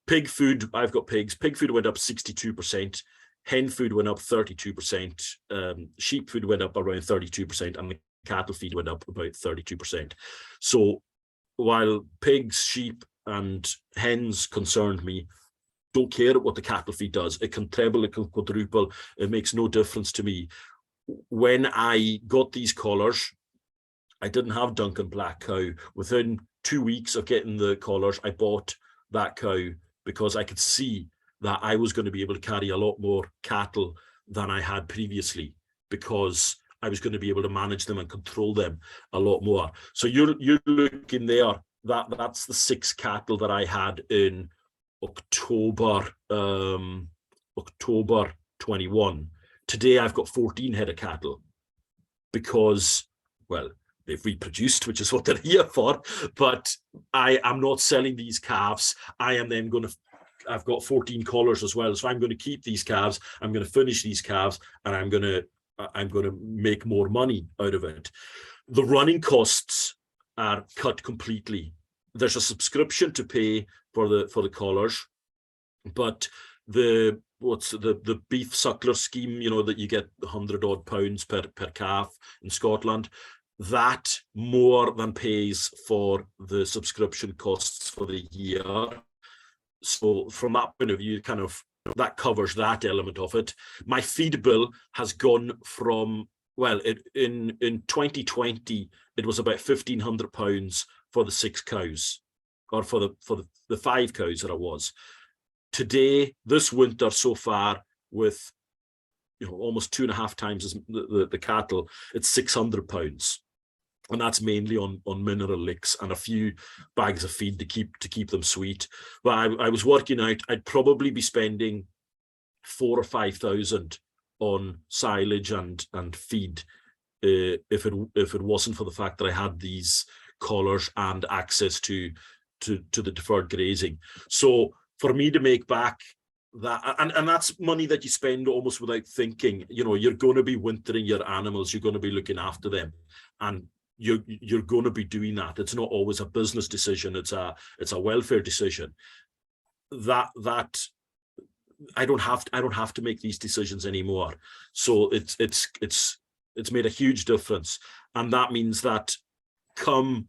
Speaker 5: Pig food, I've got pigs. Pig food went up 62%. Hen food went up 32%. Sheep food went up around 32%, and the cattle feed went up about 32%. So while pigs, sheep, and hens concerned me, don't care what the cattle feed does. It can treble, it can quadruple. It makes no difference to me. When I got these collars, I didn't have Duncan black cow. Within 2 weeks of getting the collars, I bought that cow because I could see that I was going to be able to carry a lot more cattle than I had previously, because I was going to be able to manage them and control them a lot more. So you're looking there, that's the 6 cattle that I had in October 21. Today I've got 14 head of cattle because, well, they've reproduced, which is what they're here for. But I am not selling these calves. I am then going to, I've got 14 collars as well. So I'm going to keep these calves. I'm going to finish these calves, and I'm going to make more money out of it. The running costs are cut completely. There's a subscription to pay for the collars, but the beef suckler scheme, you know, that you get 100 odd pounds per calf in Scotland, that more than pays for the subscription costs for the year. So from that point of view, kind of that covers that element of it. My feed bill has gone from, well, in 2020 it was about £1,500 for the 6 cows, or for the 5 cows that I was. Today, this winter so far, with almost 2.5 times as the cattle, it's £600, and that's mainly on mineral licks and a few bags of feed to keep them sweet. But I was working out I'd probably be spending 4,000 or 5,000 on silage and feed if it wasn't for the fact that I had these collars and access to the deferred grazing. So for me to make back that, and that's money that you spend almost without thinking. You're going to be wintering your animals, you're going to be looking after them, and you're going to be doing that. It's not always a business decision, it's a welfare decision. That I don't have to make these decisions anymore. So it's made a huge difference, and that means that come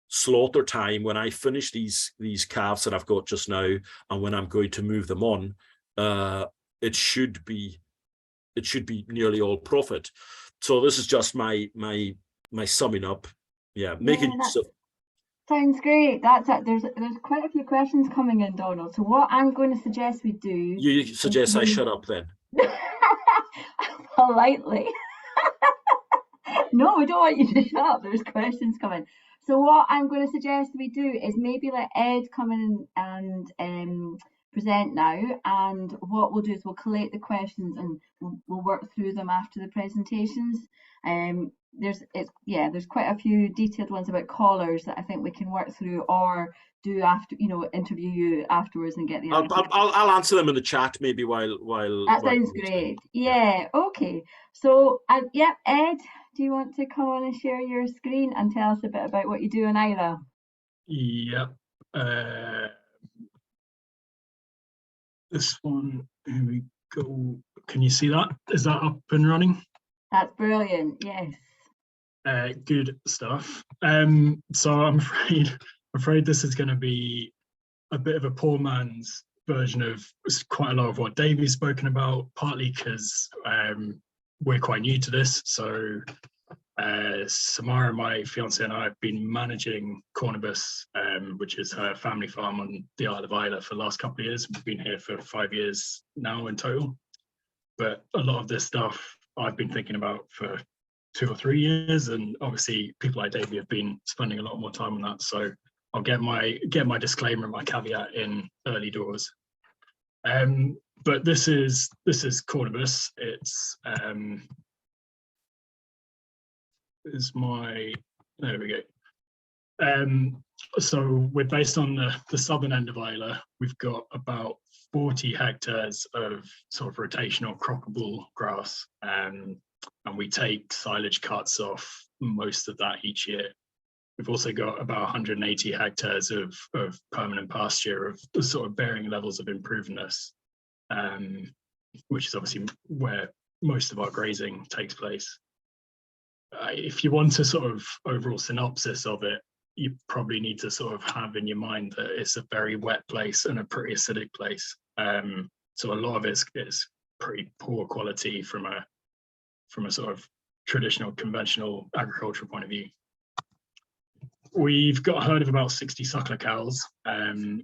Speaker 5: slaughter time, when I finish these calves that I've got just now, and when I'm going to move them on, it should be it should be nearly all profit. So this is just my summing up. Yeah, making use of.
Speaker 1: Sounds great. That's it. There's quite a few questions coming in, Donald. So what I'm going to suggest we do.
Speaker 5: You suggest I shut up then?
Speaker 1: Politely. No, we don't want you to shut up. There's questions coming. So what I'm going to suggest we do is maybe let Ed come in and present now. And what we'll do is we'll collate the questions and we'll work through them after the presentations. There's quite a few detailed ones about callers that I think we can work through, or do after, interview you afterwards and get the.
Speaker 5: I'll answer them in the chat maybe while.
Speaker 1: That sounds great. Yeah. Okay. So yeah, Ed, do you want to come on and share your screen and tell us a bit about what you do in IRA?
Speaker 6: Yep. This one. Here we go. Can you see that? Is that up and running?
Speaker 1: That's brilliant. Yes.
Speaker 6: Good stuff. So I'm afraid this is going to be a bit of a poor man's version of quite a lot of what Davy's spoken about, partly because we're quite new to this. So Samara, my fiance, and I have been managing Cornibus, which is her family farm on the Isle of Islay, for the last couple of years. We've been here for 5 years now in total. But a lot of this stuff I've been thinking about for 2 or 3 years, and obviously people like Davy have been spending a lot more time on that. So I'll get my disclaimer and my caveat in early doors. But this is Cornibus. It's there we go. So we're based on the southern end of Islay. We've got about 40 hectares of sort of rotational croppable grass, and we take silage cuts off most of that each year. We've also got about 180 hectares of permanent pasture of the sort of varying levels of improvedness, which is obviously where most of our grazing takes place. If you want a sort of overall synopsis of it, you probably need to sort of have in your mind that it's a very wet place and a pretty acidic place. So a lot of it's pretty poor quality from a sort of traditional, conventional agricultural point of view. We've got a herd of about 60 suckler cows, and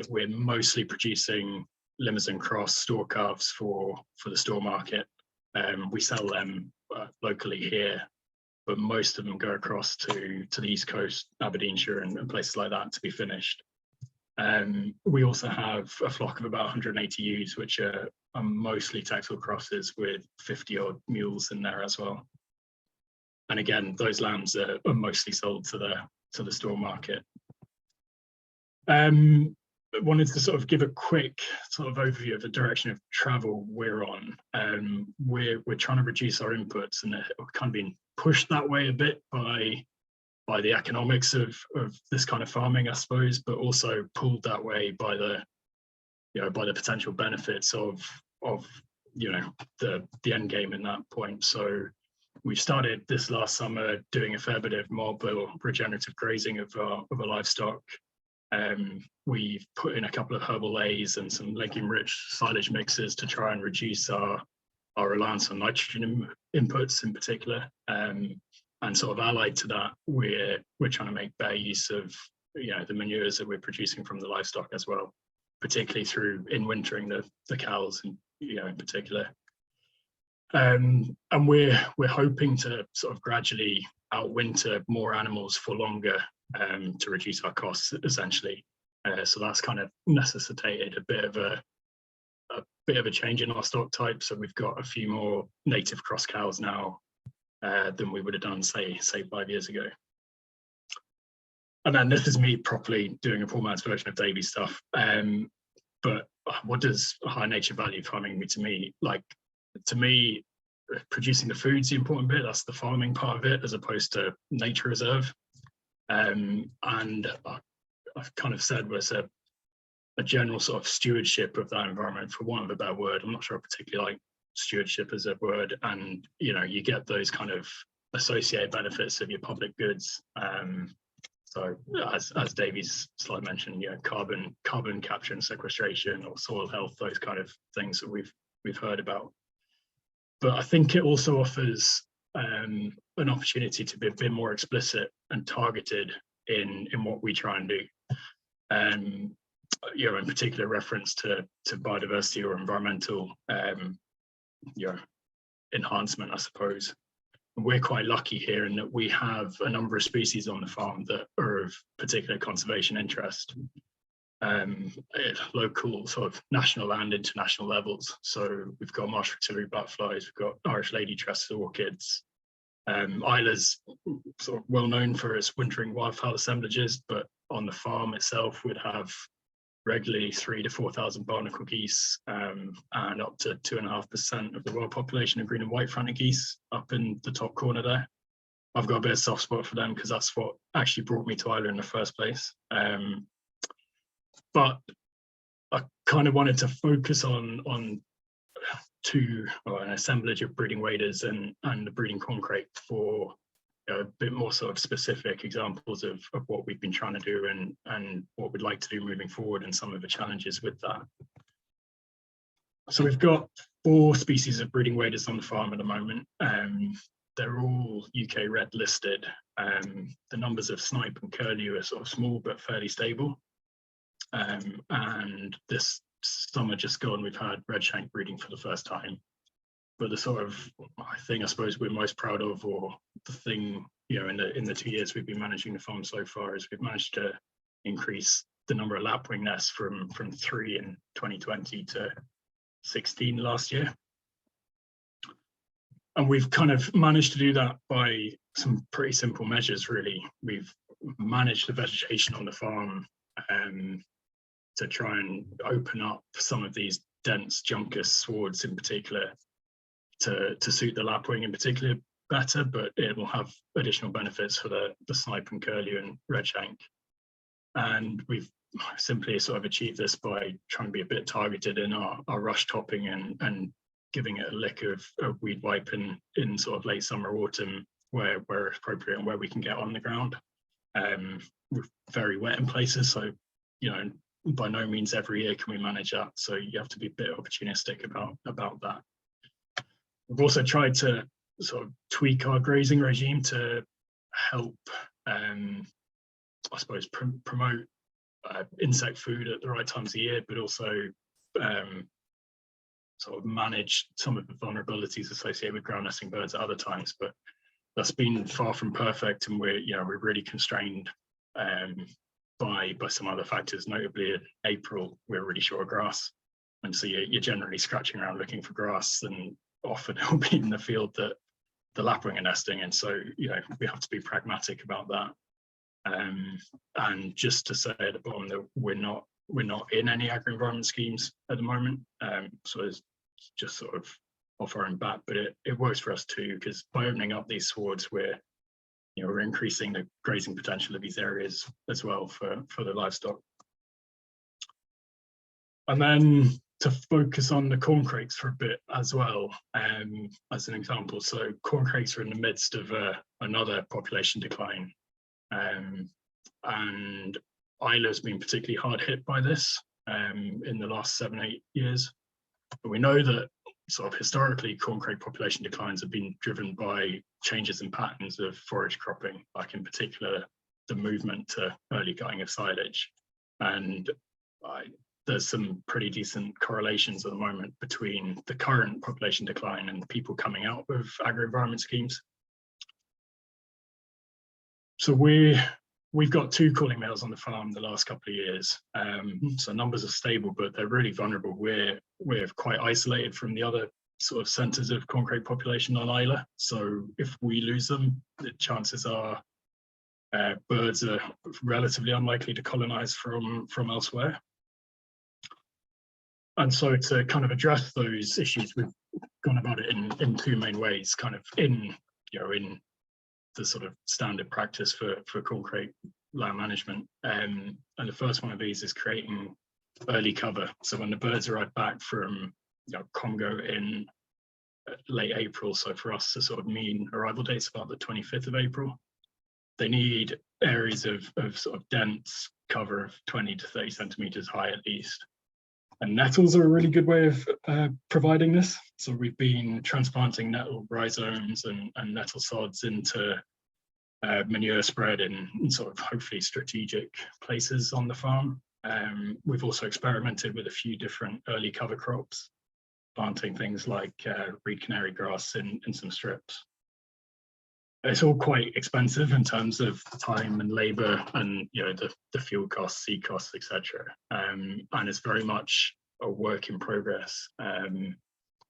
Speaker 6: we're mostly producing Limousin cross store calves for the store market. We sell them locally here, but most of them go across to the East Coast, Aberdeenshire and places like that to be finished. We also have a flock of about 180 ewes, which are mostly Texel crosses with 50 odd mules in there as well. And again, those lambs are mostly sold to the store market. Wanted to sort of give a quick sort of overview of the direction of travel we're on. We're trying to reduce our inputs, and we've kind of been pushed that way a bit by the economics of this kind of farming, I suppose, but also pulled that way by the potential benefits of the end game in that point. So we've started this last summer doing a fair bit of mob or regenerative grazing of our livestock. We've put in a couple of herbal A's and some legume-rich silage mixes to try and reduce our reliance on nitrogen inputs in particular. And sort of allied to that, we're trying to make better use of the manures that we're producing from the livestock as well, particularly through in-wintering the cows in particular. And we're hoping to sort of gradually outwinter more animals for longer to reduce our costs essentially. So that's kind of necessitated a bit of a change in our stock type. So we've got a few more native cross cows now than we would have done, say 5 years ago. And then this is me properly doing a poor man's version of Davy stuff. But what does high nature value farming mean to me? Like, to me, producing the food's the important bit. That's the farming part of it, as opposed to nature reserve. And I've kind of said there's a general sort of stewardship of that environment, for want of a better word. I'm not sure I particularly like stewardship as a word, and you get those kind of associated benefits of your public goods. So as Davy's slide mentioned, carbon capture and sequestration, or soil health, those kind of things that we've heard about. But I think it also offers an opportunity to be a bit more explicit and targeted in what we try and do. You know, in particular reference to biodiversity or environmental you know, enhancement, I suppose. We're quite lucky here in that we have a number of species on the farm that are of particular conservation interest, at local, sort of national and international levels. So we've got marsh artillery butterflies, we've got Irish lady-tressed orchids. Isla's sort of well known for its wintering wildfowl assemblages, but on the farm itself would have regularly 3,000 to 4,000 barnacle geese, and up to 2.5% of the world population of green and white fronted geese up in the top corner there. I've got a bit of soft spot for them because that's what actually brought me to Isla in the first place. But I kind of wanted to focus on an assemblage of breeding waders and the breeding corncrake for a bit more sort of specific examples of what we've been trying to do and what we'd like to do moving forward and some of the challenges with that. So we've got 4 species of breeding waders on the farm at the moment. They're all UK red listed. The numbers of snipe and curlew are sort of small but fairly stable. And this summer just gone, we've had redshank breeding for the first time. But the sort of thing I suppose we're most proud of, or the thing, you know, in the 2 years we've been managing the farm so far, is we've managed to increase the number of lapwing nests from 3 in 2020 to 16 last year. And we've kind of managed to do that by some pretty simple measures, really. We've managed the vegetation on the farm to try and open up some of these dense juncus swards in particular to suit the lapwing in particular better, but it will have additional benefits for the snipe and curlew and redshank. And we've simply sort of achieved this by trying to be a bit targeted in our rush topping and giving it a lick of weed wipe in sort of late summer, autumn, where appropriate and where we can get on the ground. We're very wet in places, so, you know, by no means every year can we manage that. So you have to be a bit opportunistic about that. We've also tried to sort of tweak our grazing regime to help, I suppose, promote insect food at the right times of the year, but also sort of manage some of the vulnerabilities associated with ground nesting birds at other times. But that's been far from perfect, and we're really constrained by some other factors. Notably in April, we're really short of grass, and so you're generally scratching around looking for grass, and often it'll be in the field that the lapwing are nesting. And so, you know, we have to be pragmatic about that. And just to say at the bottom that we're not in any agri-environment schemes at the moment. So it's just sort of off our own bat, but it works for us too, because by opening up these swards, we're increasing the grazing potential of these areas as well for the livestock. And then to focus on the corncrakes for a bit as well, as an example. So corncrakes are in the midst of another population decline. And Isla's been particularly hard hit by this in the last 7-8 years. But we know that sort of historically corncrake population declines have been driven by changes in patterns of forage cropping, like in particular the movement to early gutting of silage. And there's some pretty decent correlations at the moment between the current population decline and people coming out of agri-environment schemes. So we've got 2 calling males on the farm the last couple of years. So numbers are stable, but they're really vulnerable. We're quite isolated from the other sort of centres of corncrake population on Isla. So if we lose them, the chances are birds are relatively unlikely to colonise from elsewhere. And so to kind of address those issues, we've gone about it in 2 main ways, kind of in the sort of standard practice for corncrake land management. And the first one of these is creating early cover. So when the birds arrive back from Congo in late April, so for us the sort of mean arrival date's about the 25th of April, they need areas of sort of dense cover of 20 to 30 centimeters high at least. And nettles are a really good way of providing this. So we've been transplanting nettle rhizomes and nettle sods into manure spread in sort of hopefully strategic places on the farm. We've also experimented with a few different early cover crops, planting things like reed canary grass in some strips. It's all quite expensive in terms of time and labor and the fuel costs, seed costs, etc. And it's very much a work in progress.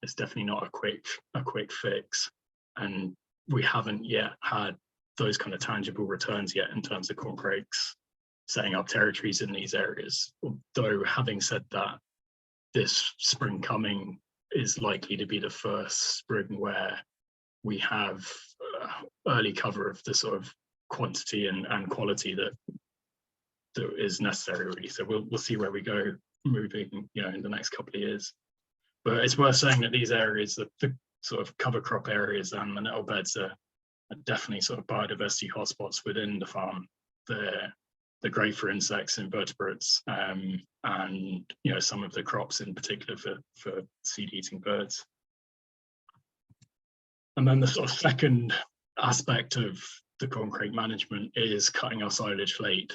Speaker 6: It's definitely not a quick fix, and we haven't yet had those kind of tangible returns yet in terms of corncrakes setting up territories in these areas. Although having said that, this spring coming is likely to be the first spring where we have early cover of the sort of quantity and quality that is necessary, really. So we'll see where we go moving, in the next couple of years. But it's worth saying that these areas, the sort of cover crop areas and the nettle beds are definitely sort of biodiversity hotspots within the farm. They're great for insects, invertebrates, and some of the crops in particular for seed-eating birds. And then the sort of second aspect of the corncrake management is cutting our silage late,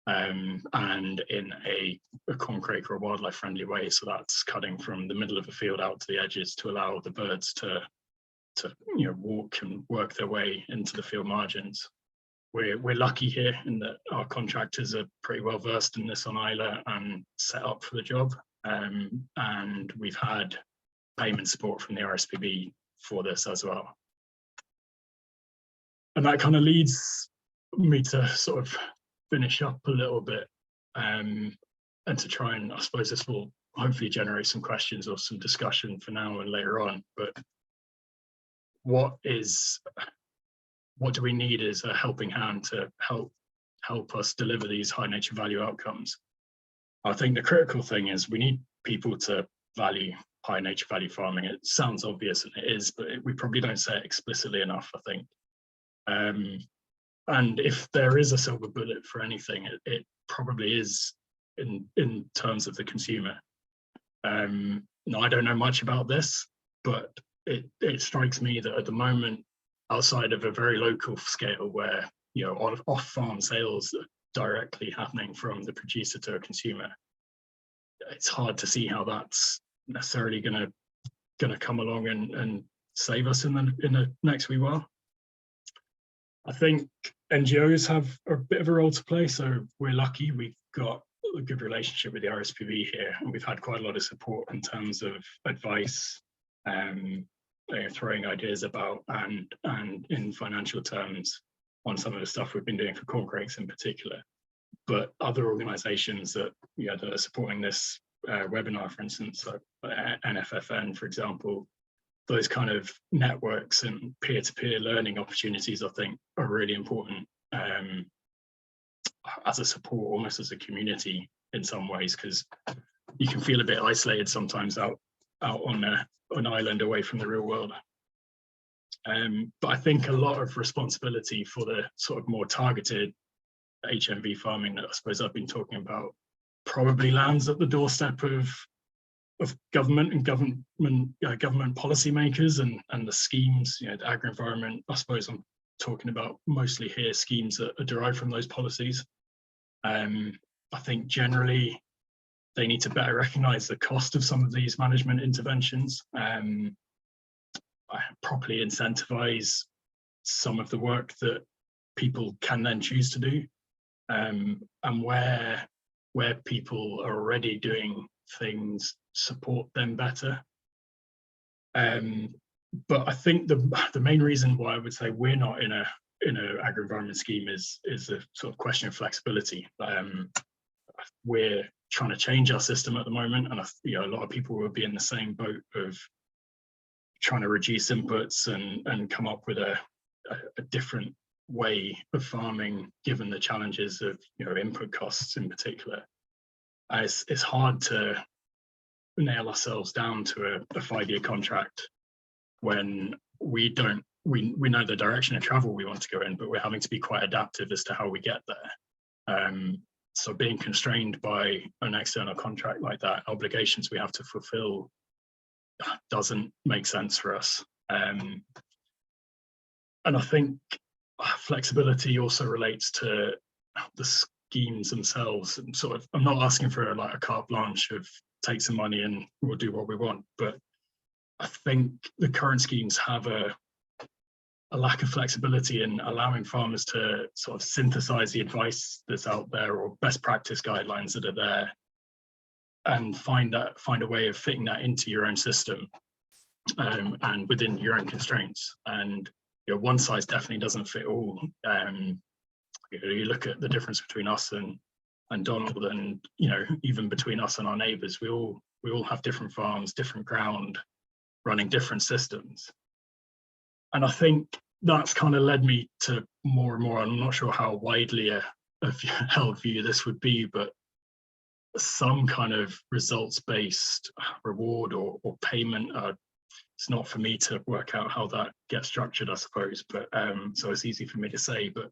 Speaker 6: and in a corncrake or a wildlife friendly way. So that's cutting from the middle of a field out to the edges to allow the birds to walk and work their way into the field margins. We're lucky here in that our contractors are pretty well versed in this on Isla and set up for the job, and we've had payment support from the RSPB for this as well. And that kind of leads me to sort of finish up a little bit, and to try and, I suppose this will hopefully generate some questions or some discussion for now and later on. But what do we need is a helping hand to help us deliver these high nature value outcomes. I think the critical thing is we need people to value high nature value farming. It sounds obvious, and it is, but we probably don't say it explicitly enough, I think. And if there is a silver bullet for anything, it probably is in terms of the consumer. Now, I don't know much about this, but it strikes me that at the moment, outside of a very local scale where off-farm sales are directly happening from the producer to a consumer, it's hard to see how that's necessarily going to come along and save us in the next wee while. I think NGOs have a bit of a role to play, so we're lucky we've got a good relationship with the RSPB here, and we've had quite a lot of support in terms of advice, throwing ideas about, and in financial terms on some of the stuff we've been doing for corncrakes in particular. But other organisations that are supporting this webinar, for instance, so NFFN, for example, those kind of networks and peer-to-peer learning opportunities, I think, are really important as a support, almost as a community in some ways, because you can feel a bit isolated sometimes out on an island away from the real world. But I think a lot of responsibility for the sort of more targeted HMV farming that I suppose I've been talking about probably lands at the doorstep of government and government policymakers and the schemes, the agri-environment. I suppose I'm talking about mostly here schemes that are derived from those policies. I think generally they need to better recognise the cost of some of these management interventions, properly incentivise some of the work that people can then choose to do, and where people are already doing things, support them better. But I think the main reason why I would say we're not in a agri-environment scheme is a sort of question of flexibility. We're trying to change our system at the moment, and a lot of people will be in the same boat of trying to reduce inputs and come up with a different way of farming given the challenges of input costs in particular. It's hard to nail ourselves down to a 5-year contract when we know the direction of travel we want to go in, but we're having to be quite adaptive as to how we get there. So being constrained by an external contract like that, obligations we have to fulfill, doesn't make sense for us. And I think flexibility also relates to the schemes themselves. And sort of, I'm not asking for like a carte blanche of take some money and we'll do what we want, but I think the current schemes have a lack of flexibility in allowing farmers to sort of synthesize the advice that's out there or best practice guidelines that are there, and find a way of fitting that into your own system, and within your own constraints. And one size definitely doesn't fit all. You look at the difference between us and Donald, and even between us and our neighbours, we all have different farms, different ground, running different systems. And I think that's kind of led me to more and more, I'm not sure how widely a held view this would be, but some kind of results-based reward or payment. It's not for me to work out how that gets structured, I suppose, but so it's easy for me to say, but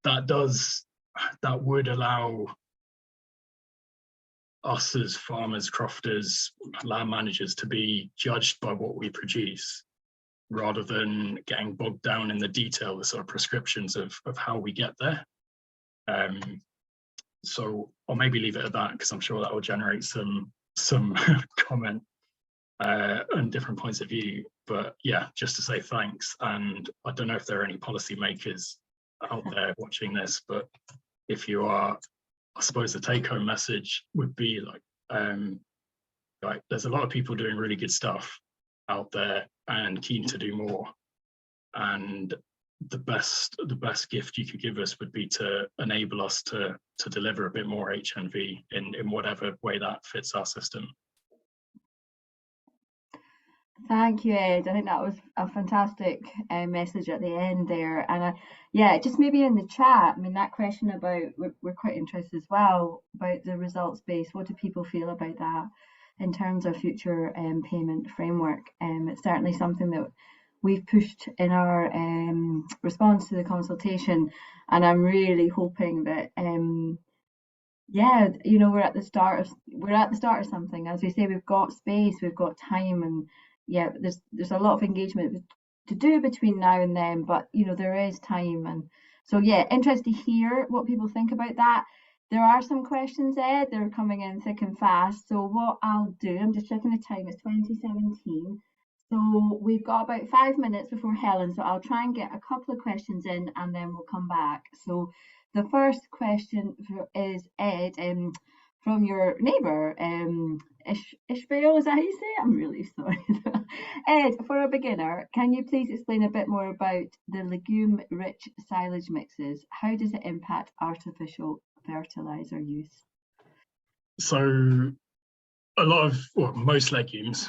Speaker 6: that would allow us as farmers, crofters, land managers to be judged by what we produce, rather than getting bogged down in the detail, the sort of prescriptions of how we get there. So I'll maybe leave it at that, because I'm sure that will generate some comment and different points of view. But yeah, just to say thanks. And I don't know if there are any policymakers out there watching this, but if you are, I suppose the take-home message would be like there's a lot of people doing really good stuff out there and keen to do more, and the best gift you could give us would be to enable us to deliver a bit more HNV in whatever way that fits our system.
Speaker 1: Thank you, Ed. I think that was a fantastic message at the end there. And yeah, just maybe in the chat, I mean, that question about, we're quite interested as well about the results based. What do people feel about that in terms of future payment framework? It's certainly something that we've pushed in our response to the consultation, and I'm really hoping that yeah, we're at the start of something. As we say, we've got space, we've got time, and yeah, there's a lot of engagement to do between now and then, but there is time. And so yeah, interested to hear what people think about that. There are some questions, Ed, they're coming in thick and fast. So what I'll do, I'm just checking the time, it's 2017. So we've got about 5 minutes before Helen, so I'll try and get a couple of questions in and then we'll come back. So the first question is, Ed, from your neighbour, Ishmael, is that how you say it? I'm really sorry. Ed, for a beginner, can you please explain a bit more about the legume-rich silage mixes? How does it impact artificial fertiliser use?
Speaker 6: So a lot of, well, most legumes,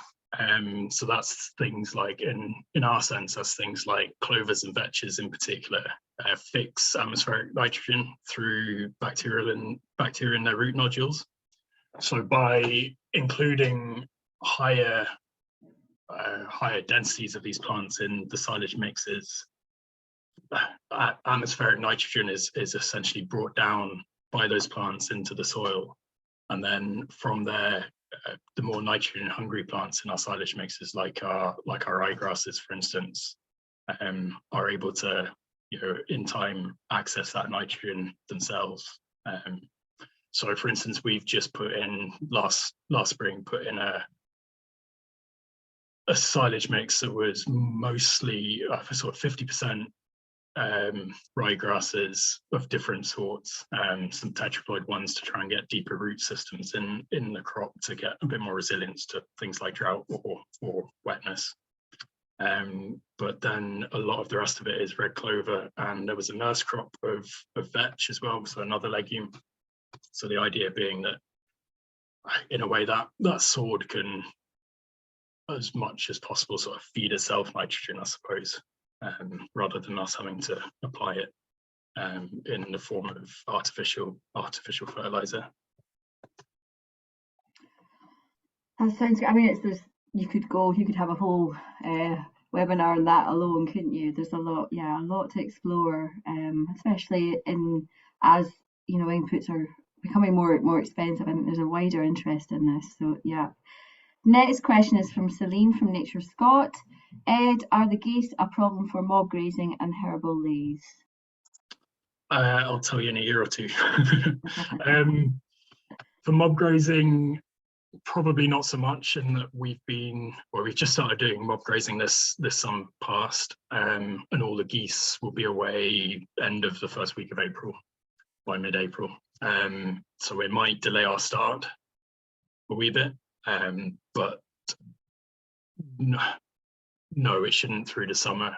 Speaker 6: so that's things like, in our sense, that's things like clovers and vetches in particular, fix atmospheric nitrogen through bacteria in their root nodules. So by including higher densities of these plants in the silage mixes, atmospheric nitrogen is essentially brought down by those plants into the soil, and then from there, the more nitrogen hungry plants in our silage mixes, like our ryegrasses, for instance, are able to, in time access that nitrogen themselves. So, for instance, we've just put in last spring a silage mix that was mostly for sort of 50% ryegrasses of different sorts, some tetraploid ones to try and get deeper root systems in the crop to get a bit more resilience to things like drought or wetness. But then a lot of the rest of it is red clover, and there was a nurse crop of vetch as well, so another legume. So the idea being that, in a way, that sword can, as much as possible, sort of feed itself nitrogen, I suppose, rather than us having to apply it in the form of artificial fertilizer.
Speaker 1: That sounds good. I mean, you could have a whole webinar on that alone, couldn't you? There's a lot to explore, especially as inputs are becoming more expensive. I think there's a wider interest in this. So yeah. Next question is from Celine from Nature Scott. Ed, are the geese a problem for mob grazing and herbal lays?
Speaker 6: I'll tell you in a year or two. For mob grazing, probably not so much, in that we've just started doing mob grazing this summer past, and all the geese will be away end of the first week of April, by mid-April. So it might delay our start a wee bit, but no, it shouldn't through the summer.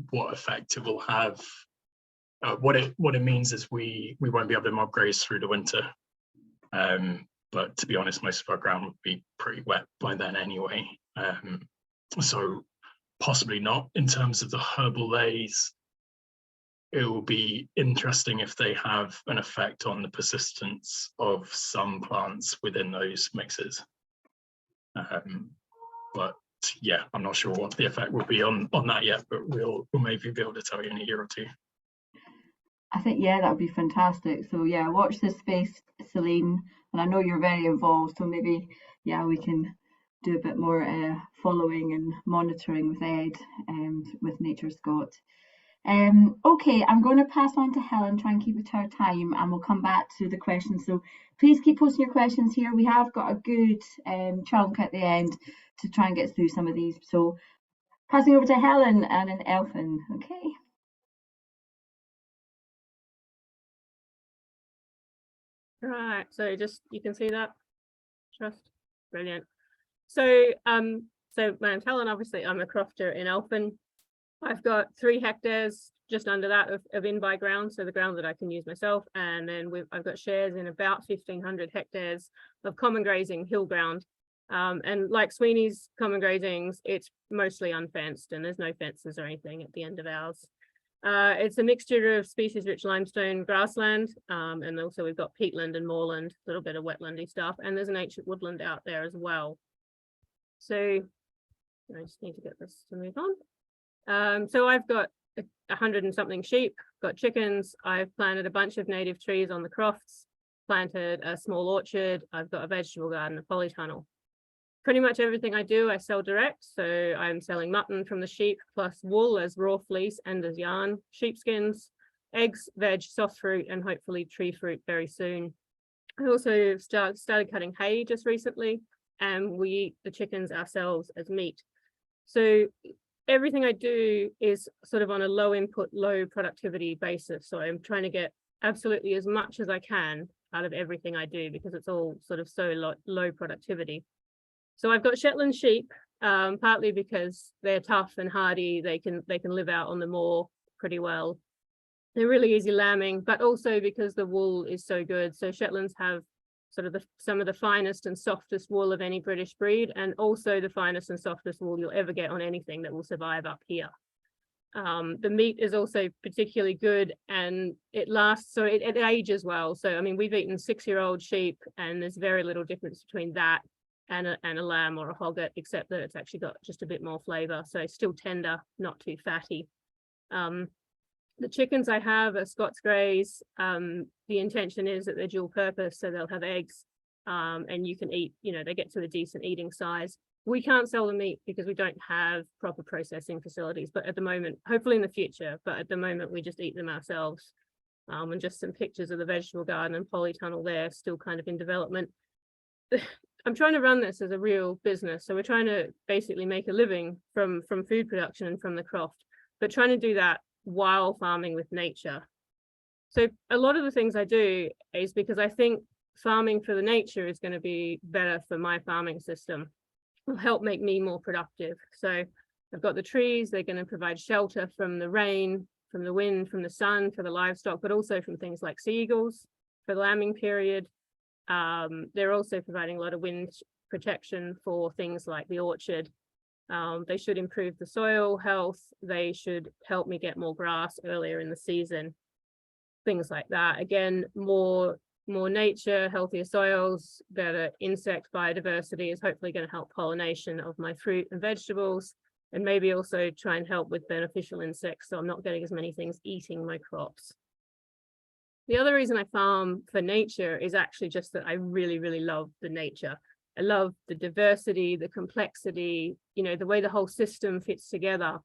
Speaker 6: What effect it will have, what it means is we won't be able to mob graze through the winter. But to be honest, most of our ground would be pretty wet by then anyway. So possibly not. In terms of the herbal lays, it will be interesting if they have an effect on the persistence of some plants within those mixes. But yeah, I'm not sure what the effect will be on that yet, but we'll maybe be able to tell you in a year or two.
Speaker 1: I think, yeah, that would be fantastic. So yeah, watch this space, Celine, and I know you're very involved, so maybe, yeah, we can do a bit more following and monitoring with Ed and with Nature Scott. Okay, I'm going to pass on to Helen, try and keep it to our time, and we'll come back to the questions. So please keep posting your questions here. We have got a good chunk at the end to try and get through some of these. So passing over to Helen and an Elfin, okay?
Speaker 7: Right, so just, you can see that, trust, brilliant. So, so my name's Helen, obviously I'm a crofter in Elfin. I've got 3 hectares, just under that, of in-by ground, so the ground that I can use myself, and then I've got shares in about 1,500 hectares of common grazing hill ground. And like Sweeney's common grazings, it's mostly unfenced, and there's no fences or anything at the end of ours. It's a mixture of species-rich limestone grassland, and also we've got peatland and moorland, a little bit of wetlandy stuff, and there's an ancient woodland out there as well. So I just need to get this to move on. So I've got 100 and something sheep, got chickens, I've planted a bunch of native trees on the crofts, planted a small orchard, I've got a vegetable garden, a polytunnel. Pretty much everything I do, I sell direct. So I'm selling mutton from the sheep, plus wool as raw fleece and as yarn, sheepskins, eggs, veg, soft fruit, and hopefully tree fruit very soon. I also started cutting hay just recently, and we eat the chickens ourselves as meat. So everything I do is sort of on a low input, low productivity basis. So I'm trying to get absolutely as much as I can out of everything I do, because it's all sort of so low productivity. So I've got Shetland sheep, partly because they're tough and hardy. They can live out on the moor pretty well. They're really easy lambing, but also because the wool is so good. So Shetlands have sort of some of the finest and softest wool of any British breed, and also the finest and softest wool you'll ever get on anything that will survive up here. The meat is also particularly good, and it lasts, so it ages well. So I mean, we've eaten 6-year-old sheep, and there's very little difference between that and a lamb or a hogget, except that it's actually got just a bit more flavor. So still tender, not too fatty. The chickens I have are Scots Greys. The intention is that they're dual purpose, so they'll have eggs, and you can eat, you know, they get to a decent eating size. We can't sell the meat because we don't have proper processing facilities, but at the moment, hopefully in the future, but at the moment we just eat them ourselves. And just some pictures of the vegetable garden and polytunnel there, still kind of in development. I'm trying to run this as a real business. So we're trying to basically make a living from food production and from the croft, but trying to do that while farming with nature. So a lot of the things I do is because I think farming for the nature is going to be better for my farming system. Will help make me more productive. So I've got the trees, they're going to provide shelter from the rain, from the wind, from the sun, for the livestock, but also from things like seagulls for the lambing period. They're also providing a lot of wind protection for things like the orchard. They should improve the soil health. They should help me get more grass earlier in the season. Things like that. Again, more nature, healthier soils, better insect biodiversity is hopefully going to help pollination of my fruit and vegetables, and maybe also try and help with beneficial insects, so I'm not getting as many things eating my crops. the other reason I farm for nature is actually just that I really, really love the nature. I love the diversity, the complexity, you know, the way the whole system fits together.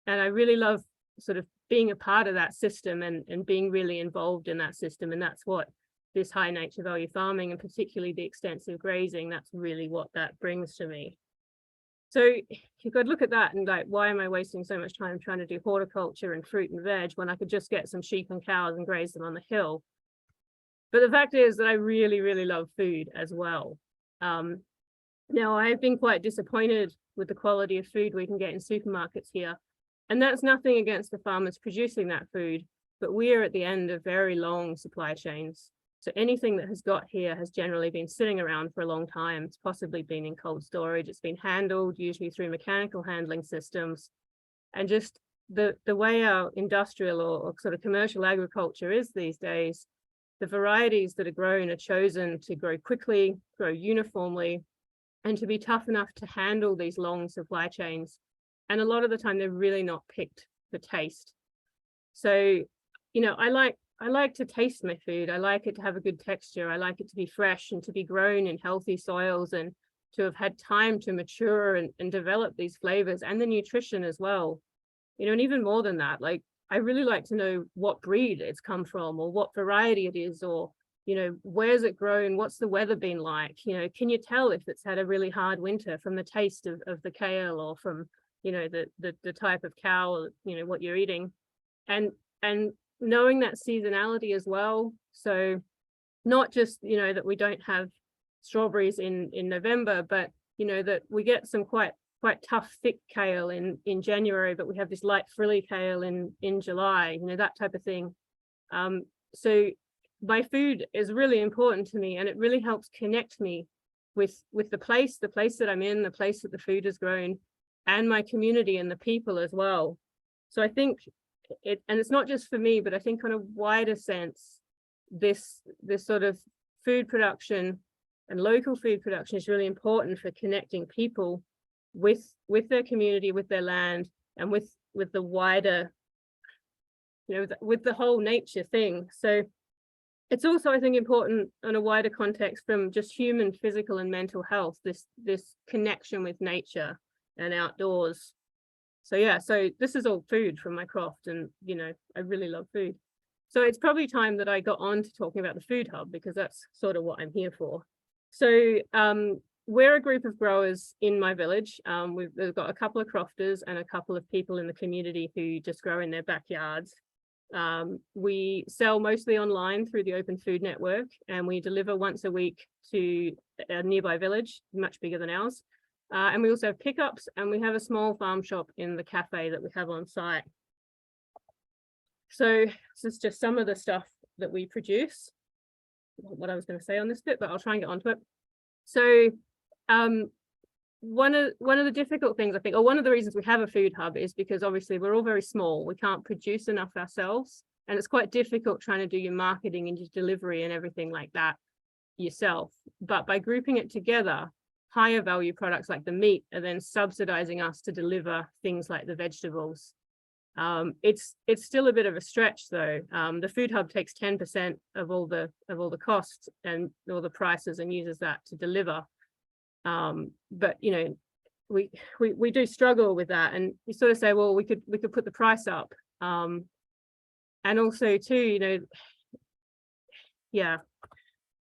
Speaker 7: And I really love sort of being a part of that system and being really involved in that system. And that's what this high nature value farming, and particularly the extensive grazing, that's really what that brings to me. So you could look at that and like, why am I wasting so much time trying to do horticulture and fruit and veg when I could just get some sheep and cows and graze them on the hill? But the fact is that I really, really love food as well. Now, I've been quite disappointed with the quality of food we can get in supermarkets here. And that's nothing against the farmers producing that food, but we are at the end of very long supply chains. So anything that has got here has generally been sitting around for a long time. It's possibly been in cold storage. It's been handled usually through mechanical handling systems. And just the way our industrial or sort of commercial agriculture is these days, the varieties that are grown are chosen to grow quickly, grow uniformly, and to be tough enough to handle these long supply chains. And a lot of the time they're really not picked for taste. So, you know, I like to taste my food. I like it to have a good texture. I like it to be fresh and to be grown in healthy soils and to have had time to mature and develop these flavors and the nutrition as well. You know, and even more than that, like I really like to know what breed it's come from or what variety it is, or, you know, where's it grown? What's the weather been like? You know, can you tell if it's had a really hard winter from the taste of the kale or from, you know, the type of cow, you know, what you're eating, and knowing that seasonality as well. So not just, you know, that we don't have strawberries in November, but, you know, that we get some quite tough, thick kale in January, but we have this light frilly kale in July, you know, that type of thing. So my food is really important to me, and it really helps connect me with the place that I'm in, the place that the food is grown, and my community and the people as well. So I think and it's not just for me, but I think on a wider sense, this sort of food production and local food production is really important for connecting people with their community, with their land, and with the wider, you know, with the whole nature thing. So it's also, I think, important on a wider context from just human physical and mental health, this connection with nature and outdoors. So yeah, so this is all food from my croft, and, you know, I really love food. So it's probably time that I got on to talking about the food hub, because that's sort of what I'm here for. So we're a group of growers in my village. We've got a couple of crofters and a couple of people in the community who just grow in their backyards. We sell mostly online through the Open Food Network, and we deliver once a week to a nearby village, much bigger than ours. And we also have pickups, and we have a small farm shop in the cafe that we have on site. So this is just some of the stuff that we produce. What I was going to say on this bit, but I'll try and get onto it. So one of the difficult things, I think, or one of the reasons we have a food hub is because obviously we're all very small. We can't produce enough ourselves, and it's quite difficult trying to do your marketing and your delivery and everything like that yourself. But by grouping it together, higher value products like the meat are then subsidizing us to deliver things like the vegetables. It's still a bit of a stretch though. The food hub takes 10% of all the costs and all the prices and uses that to deliver. But you know, we do struggle with that, and you sort of say, well, we could put the price up. And also too, you know, yeah.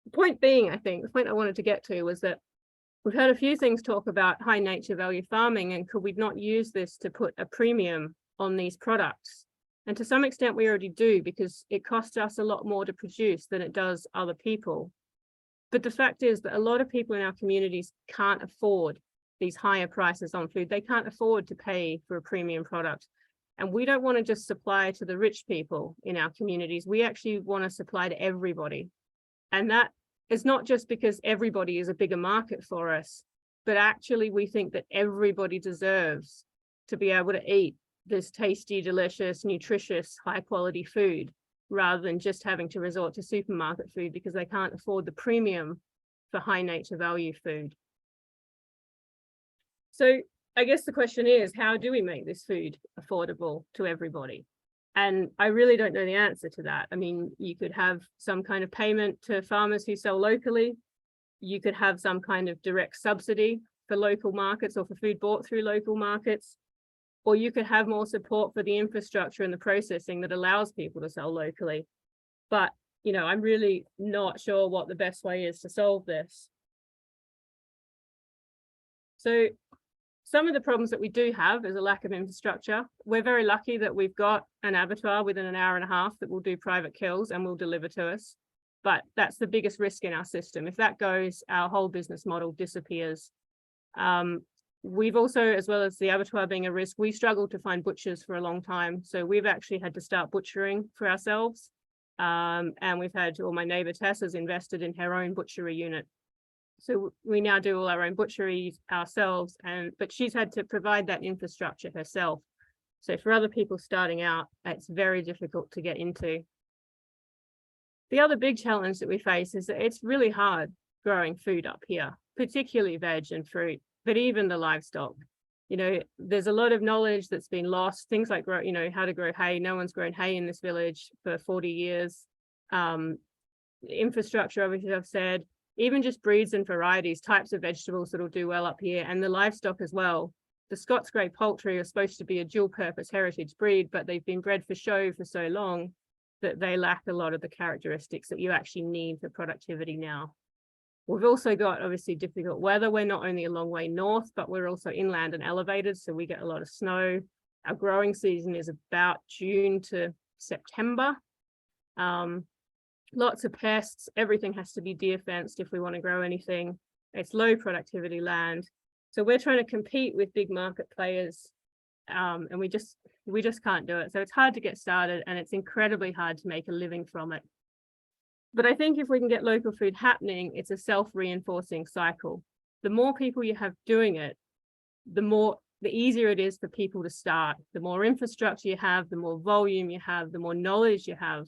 Speaker 7: The point being, I think the point I wanted to get to was that we've heard a few things talk about high nature value farming, and could we not use this to put a premium on these products? And to some extent we already do, because it costs us a lot more to produce than it does other people. But the fact is that a lot of people in our communities can't afford these higher prices on food. They can't afford to pay for a premium product. And we don't want to just supply to the rich people in our communities. We actually want to supply to everybody. And that is not just because everybody is a bigger market for us, but actually we think that everybody deserves to be able to eat this tasty, delicious, nutritious, high quality food, rather than just having to resort to supermarket food because they can't afford the premium for high nature value food. So I guess the question is, how do we make this food affordable to everybody? And I really don't know the answer to that. I mean, you could have some kind of payment to farmers who sell locally. You could have some kind of direct subsidy for local markets or for food bought through local markets. Or you could have more support for the infrastructure and the processing that allows people to sell locally. But, you know, I'm really not sure what the best way is to solve this. So some of the problems that we do have is a lack of infrastructure. We're very lucky that we've got an abattoir within an hour and a half that will do private kills and will deliver to us. But that's the biggest risk in our system. If that goes, our whole business model disappears. We've also, as well as the abattoir being a risk, we struggled to find butchers for a long time. So we've actually had to start butchering for ourselves. And we've had, or my neighbor Tess has invested in her own butchery unit. So we now do all our own butcheries ourselves, but she's had to provide that infrastructure herself. So for other people starting out, it's very difficult to get into. The other big challenge that we face is that it's really hard growing food up here, particularly veg and fruit, but even the livestock. You know, there's a lot of knowledge that's been lost, things like, you know, how to grow hay. No one's grown hay in this village for 40 years. Infrastructure, obviously, I've said, even just breeds and varieties, types of vegetables that will do well up here, and the livestock as well. The Scots Grey poultry are supposed to be a dual purpose heritage breed, but they've been bred for show for so long that they lack a lot of the characteristics that you actually need for productivity now. We've also got obviously difficult weather. We're not only a long way north, but we're also inland and elevated, so we get a lot of snow. Our growing season is about June to September. Lots of pests. Everything has to be deer fenced if we want to grow anything. It's low productivity land. So we're trying to compete with big market players, and we just can't do it. So it's hard to get started, and it's incredibly hard to make a living from it. But I think if we can get local food happening, it's a self-reinforcing cycle. The more people you have doing it, the easier it is for people to start. The more infrastructure you have, the more volume you have, the more knowledge you have,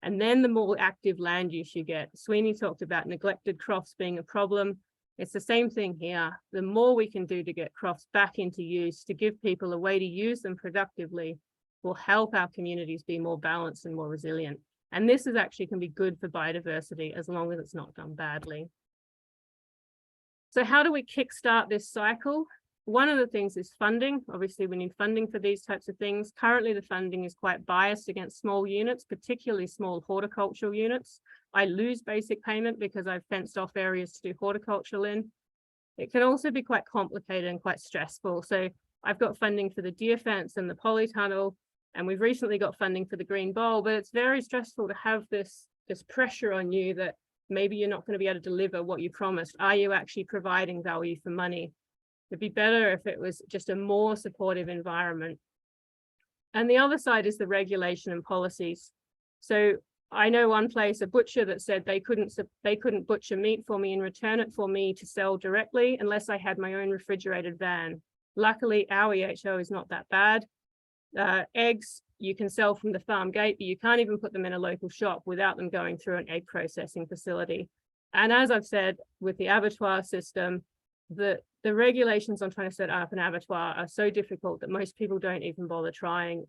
Speaker 7: and then the more active land use you get. Sweeney talked about neglected crofts being a problem. It's the same thing here. The more we can do to get crofts back into use, to give people a way to use them productively, will help our communities be more balanced and more resilient. And this is actually can be good for biodiversity as long as it's not done badly. So how do we kickstart this cycle? One of the things is funding. Obviously, we need funding for these types of things. Currently, the funding is quite biased against small units, particularly small horticultural units. I lose basic payment because I've fenced off areas to do horticulture in. It can also be quite complicated and quite stressful. So I've got funding for the deer fence and the polytunnel, and we've recently got funding for the green bowl, but it's very stressful to have this pressure on you that maybe you're not going to be able to deliver what you promised. Are you actually providing value for money? It'd be better if it was just a more supportive environment. And the other side is the regulation and policies. So I know one place, a butcher that said they couldn't butcher meat for me and return it for me to sell directly unless I had my own refrigerated van. Luckily, our EHO is not that bad. Eggs you can sell from the farm gate, but you can't even put them in a local shop without them going through an egg processing facility. And as I've said, with the abattoir system, the regulations on trying to set up an abattoir are so difficult that most people don't even bother trying.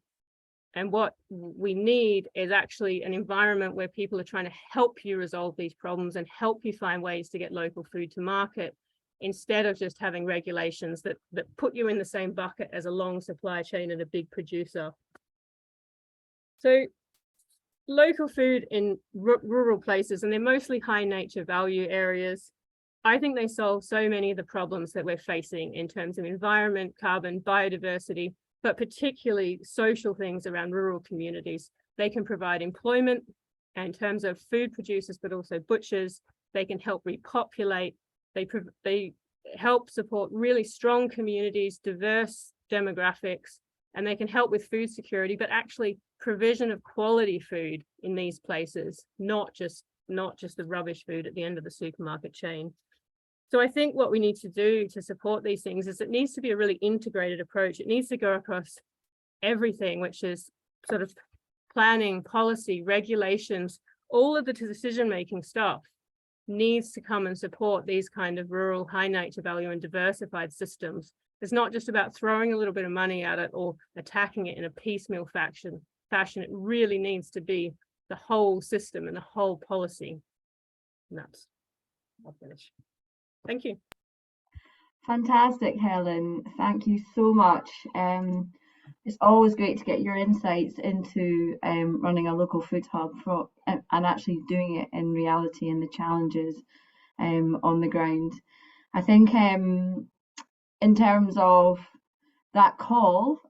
Speaker 7: And what we need is actually an environment where people are trying to help you resolve these problems and help you find ways to get local food to market, instead of just having regulations that put you in the same bucket as a long supply chain and a big producer. So local food in rural places, and they're mostly high nature value areas, I think they solve so many of the problems that we're facing in terms of environment, carbon, biodiversity, but particularly social things around rural communities. They can provide employment in terms of food producers, but also butchers. They can help repopulate. They help support really strong communities, diverse demographics, and they can help with food security, but actually provision of quality food in these places, not just the rubbish food at the end of the supermarket chain. So I think what we need to do to support these things is it needs to be a really integrated approach. It needs to go across everything, which is sort of planning, policy, regulations, all of the decision-making stuff needs to come and support these kind of rural, high nature value and diversified systems. It's not just about throwing a little bit of money at it or attacking it in a piecemeal fashion. fashion. It really needs to be the whole system and the whole policy. And that's, I'll finish. Thank you.
Speaker 1: Fantastic, Helen. Thank you so much. It's always great to get your insights into running a local food hub and actually doing it in reality and the challenges on the ground. I think in terms of that call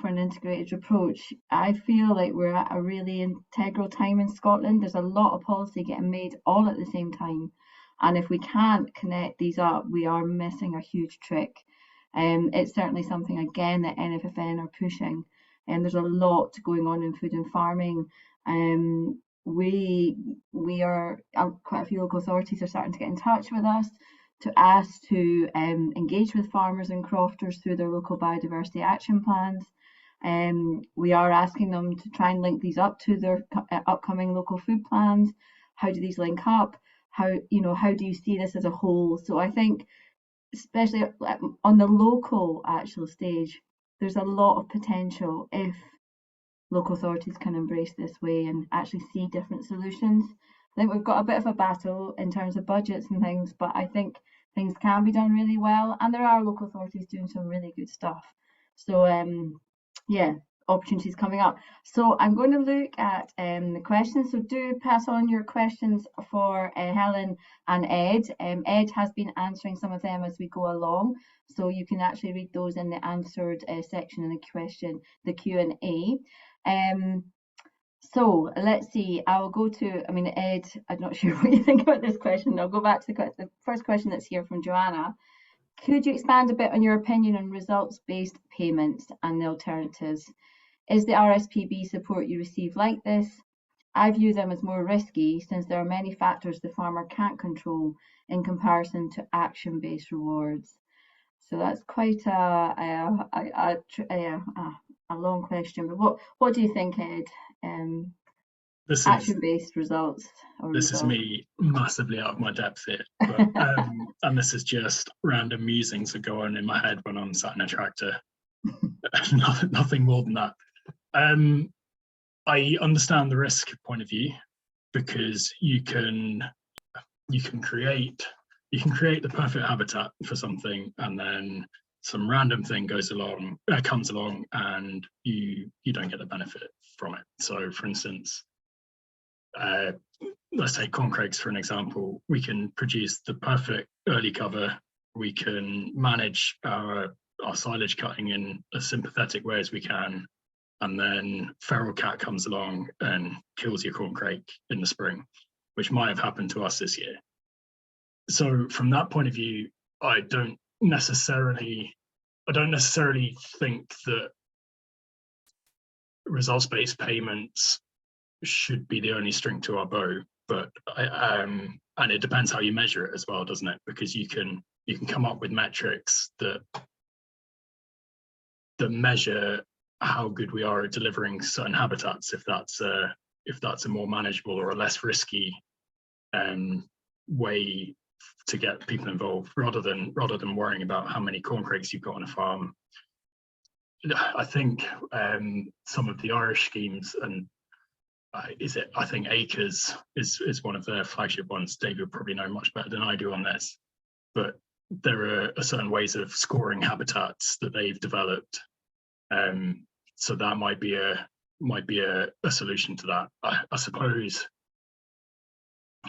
Speaker 1: for an integrated approach, I feel like we're at a really integral time in Scotland. There's a lot of policy getting made all at the same time. And if we can't connect these up, we are missing a huge trick. It's certainly something, again, that NFFN are pushing. And there's a lot going on in food and farming. We are, quite a few local authorities are starting to get in touch with us to ask to engage with farmers and crofters through their local biodiversity action plans. We are asking them to try and link these up to their upcoming local food plans. How do these link up? How do you see this as a whole? So I think, especially on the local actual stage, there's a lot of potential if local authorities can embrace this way and actually see different solutions. I think we've got a bit of a battle in terms of budgets and things, but I think things can be done really well, and there are local authorities doing some really good stuff. So yeah, opportunities coming up. So I'm going to look at the questions. So do pass on your questions for Helen and Ed. Ed has been answering some of them as we go along, so you can actually read those in the answered section in the Q&A. So let's see, I'll go to, Ed, I'm not sure what you think about this question. I'll go back to the first question that's here from Joanna. Could you expand a bit on your opinion on results-based payments and the alternatives? Is the RSPB support you receive like this? I view them as more risky since there are many factors the farmer can't control in comparison to action-based rewards. So that's quite a long question, but what do you think, Ed? Action-based results.
Speaker 6: This is me massively out of my depth here, but, and this is just random musings that go on in my head when I'm sat in a tractor. Nothing more than that. I understand the risk point of view, because you can create the perfect habitat for something, and then some random thing comes along and you don't get the benefit from it. So for instance, let's take corncrakes for an example. We can produce the perfect early cover, we can manage our silage cutting in as sympathetic way as we can, and then feral cat comes along and kills your corncrake in the spring, which might have happened to us this year. So from that point of view, I don't necessarily think that results-based payments should be the only string to our bow, but and it depends how you measure it as well, doesn't it? Because you can come up with metrics that measure how good we are at delivering certain habitats, if that's a more manageable or a less risky way to get people involved, rather than worrying about how many corncrakes you've got on a farm. I think some of the Irish schemes, and I think Acres is one of their flagship ones. David will probably know much better than I do on this, but there are certain ways of scoring habitats that they've developed. So that might be a solution to that, I suppose.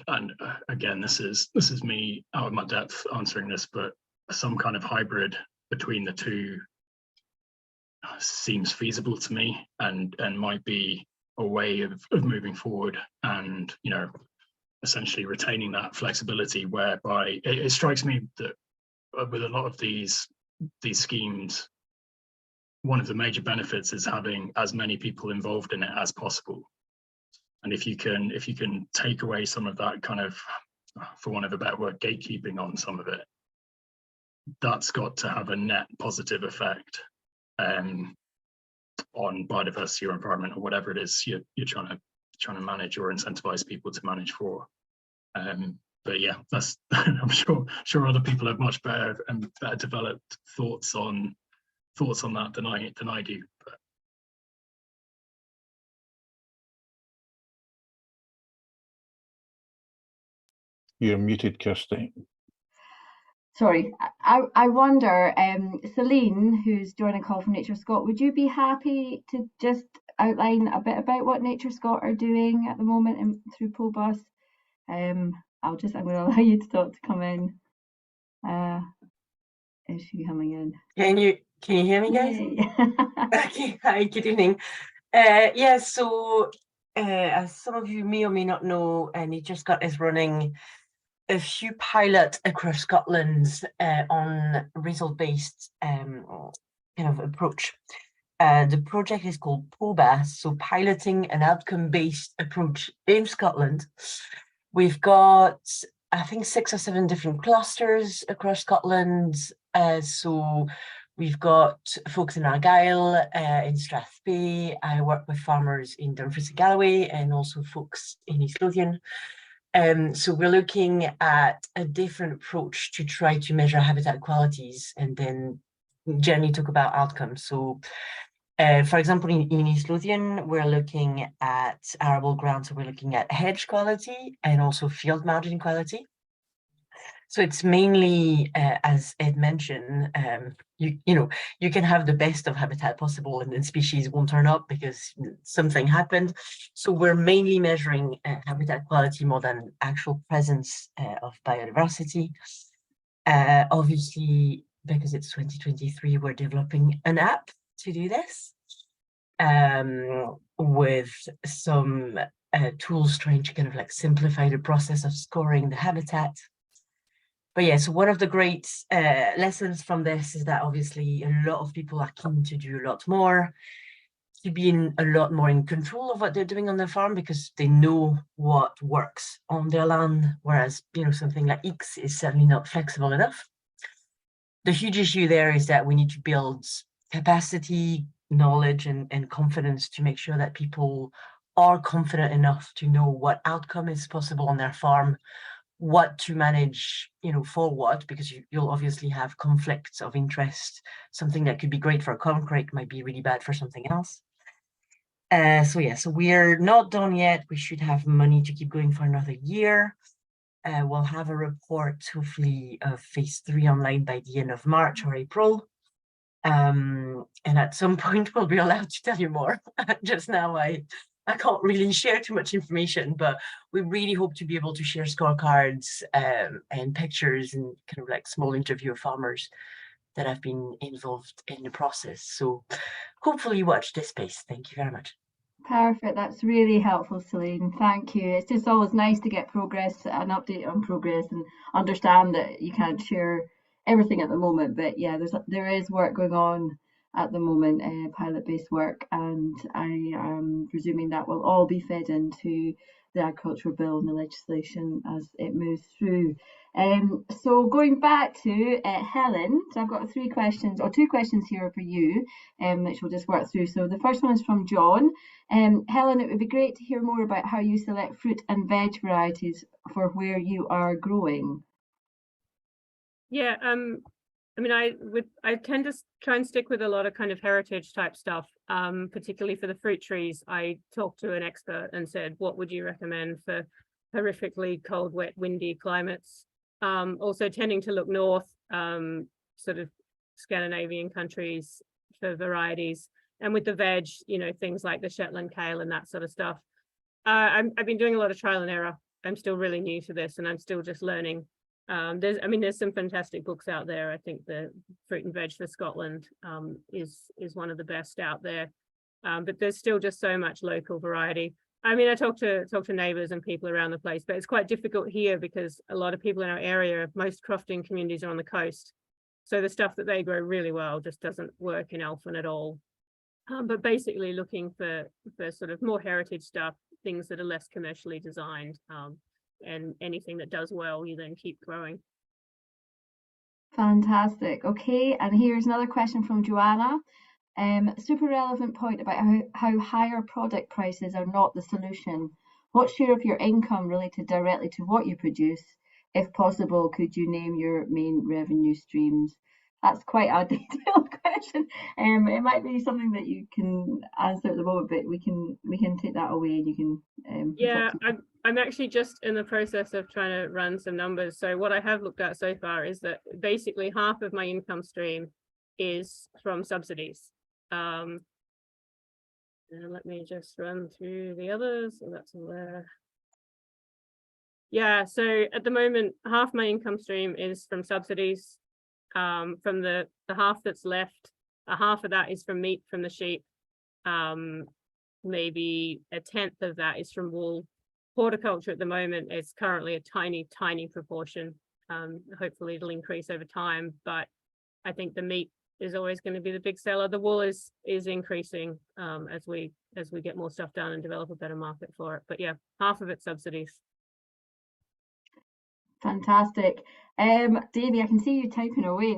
Speaker 6: And again, this is me out of my depth answering this, but some kind of hybrid between the two seems feasible to me, and might be a way of moving forward, and essentially retaining that flexibility, whereby it strikes me that with a lot of these schemes, one of the major benefits is having as many people involved in it as possible. And if you can take away some of that kind of, for want of a better word, gatekeeping on some of it, that's got to have a net positive effect on biodiversity or environment, or whatever it is you're trying to manage or incentivize people to manage for. But yeah, that's I'm sure other people have much better and better developed thoughts on that than I do. But
Speaker 4: You're muted, Kirsty.
Speaker 1: Sorry, I wonder, Celine, who's joining a call from Nature Scot, would you be happy to just outline a bit about what Nature Scot are doing at the moment through POBUS? I'm going to allow you to talk to come in. Is she coming in?
Speaker 8: Can you hear me, guys? Okay, hi, good evening. Yeah, so as some of you may or may not know, Nature Scot is running a few pilots across Scotland on result-based kind of approach. The project is called POBUS, so piloting an outcome-based approach in Scotland. We've got, I think, 6 or 7 different clusters across Scotland. So we've got folks in Argyll, in Strathspey. I work with farmers in Durness and Galloway, and also folks in East Lothian. So we're looking at a different approach to try to measure habitat qualities and then generally talk about outcomes. So for example, in East Lothian, we're looking at arable ground, so we're looking at hedge quality and also field margin quality. So it's mainly, as Ed mentioned, you can have the best of habitat possible and then species won't turn up because something happened. So we're mainly measuring habitat quality more than actual presence of biodiversity. Obviously, because it's 2023, we're developing an app to do this with some tools trying to kind of like simplify the process of scoring the habitat. But yeah, so one of the great lessons from this is that obviously a lot of people are keen to do a lot more, to be a lot more in control of what they're doing on their farm because they know what works on their land, whereas, something like X is certainly not flexible enough. The huge issue there is that we need to build capacity, knowledge, and confidence to make sure that people are confident enough to know what outcome is possible on their farm, what to manage, for what, because you'll obviously have conflicts of interest. Something that could be great for a corncrake might be really bad for something else. So we're not done yet. We should have money to keep going for another year. We'll have a report, hopefully, of phase 3 online by the end of March or April. And at some point, we'll be allowed to tell you more. Just now, I can't really share too much information, but we really hope to be able to share scorecards and pictures and kind of like small interview of farmers that have been involved in the process. So hopefully watch this space. Thank you very much.
Speaker 1: Perfect. That's really helpful, Celine. Thank you. It's just always nice to get progress, an update on progress, and understand that you can't share everything at the moment. But yeah, there is work going on at the moment, pilot-based work, and I am presuming that will all be fed into the agricultural bill and the legislation as it moves through. So going back to Helen, so I've got 2 questions here for you, which we'll just work through. So the first one is from John. Helen, it would be great to hear more about how you select fruit and veg varieties for where you are growing.
Speaker 7: Yeah, I mean, I tend to try and stick with a lot of kind of heritage type stuff, particularly for the fruit trees. I talked to an expert and said, what would you recommend for horrifically cold, wet, windy climates? Also tending to look north, sort of Scandinavian countries for varieties. And with the veg, things like the Shetland kale and that sort of stuff. I've been doing a lot of trial and error. I'm still really new to this and I'm still just learning. There's some fantastic books out there. I think the Fruit and Veg for Scotland is one of the best out there, but there's still just so much local variety. I mean, I talk to neighbours and people around the place, but it's quite difficult here because a lot of people in our area, most crofting communities are on the coast, so the stuff that they grow really well just doesn't work in Elphin at all. But basically looking for sort of more heritage stuff, things that are less commercially designed. And anything that does well, you then keep growing.
Speaker 1: Fantastic. Okay, and here's another question from Joanna. Super relevant point about how higher product prices are not the solution. What share of your income related directly to what you produce? If possible, could you name your main revenue streams? that's quite a detailed question. It might be something that you can answer at the moment, but we can take that away and you can.
Speaker 7: Yeah, I'm actually just in the process of trying to run some numbers. So what I have looked at so far is that basically half of my income stream is from subsidies. And let me just run through the others. So that's all there. Yeah, so at the moment, half my income stream is from subsidies. From the half that's left, a half of that is from meat from the sheep. Maybe a tenth of that is from wool. Horticulture at the moment is currently a tiny proportion. Hopefully it'll increase over time, but I think the meat is always going to be the big seller. The wool is increasing as we get more stuff done and develop a better market for it. But yeah, half of it's subsidies.
Speaker 1: Fantastic. Davy, I can see you typing away.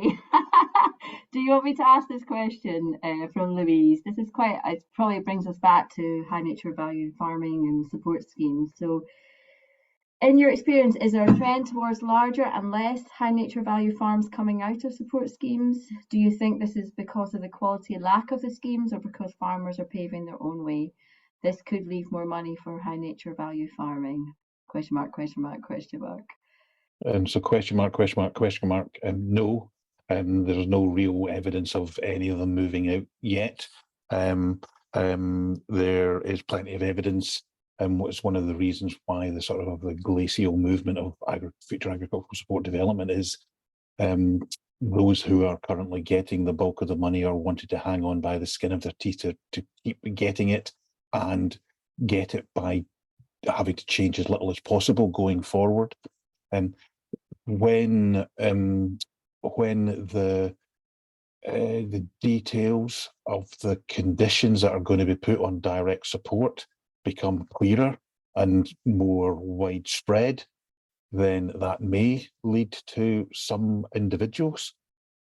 Speaker 1: Do you want me to ask this question from Louise? This is it probably brings us back to high nature value farming and support schemes. So in your experience, is there a trend towards larger and less high nature value farms coming out of support schemes? Do you think this is because of the quality and lack of the schemes, or because farmers are paving their own way? This could leave more money for high nature value farming? Question mark, question mark, question mark.
Speaker 4: So question mark, question mark, question mark. No, there's no real evidence of any of them moving out yet. There is plenty of evidence, and what's one of the reasons why the sort of the glacial movement of future agricultural support development is those who are currently getting the bulk of the money are wanting to hang on by the skin of their teeth to keep getting it, and get it by having to change as little as possible going forward. When the details of the conditions that are going to be put on direct support become clearer and more widespread, then that may lead to some individuals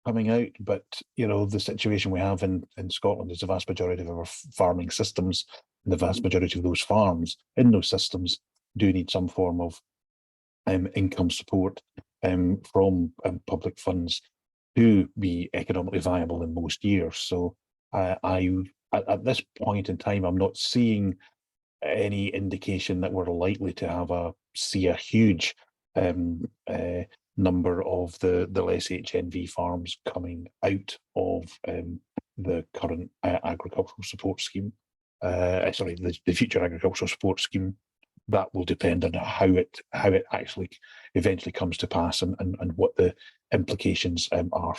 Speaker 4: coming out. But the situation we have in Scotland is the vast majority of our farming systems, and the vast majority of those farms in those systems do need some form of income support from public funds to be economically viable in most years. So at this point in time, I'm not seeing any indication that we're likely to see a huge number of the less HNV farms coming out of the current agricultural support scheme. The future agricultural support scheme. That will depend on how it actually eventually comes to pass, and what the implications are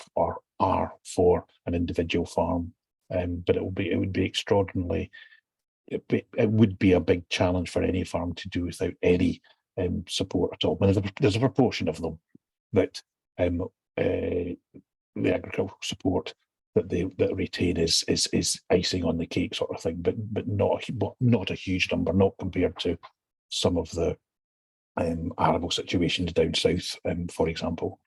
Speaker 4: for an individual farm. But it would be extraordinarily. It would be a big challenge for any farm to do without any support at all. There's a proportion of them that the agricultural support that retain is icing on the cake sort of thing, but not a huge number, not compared to some of the arable situations down south, for example.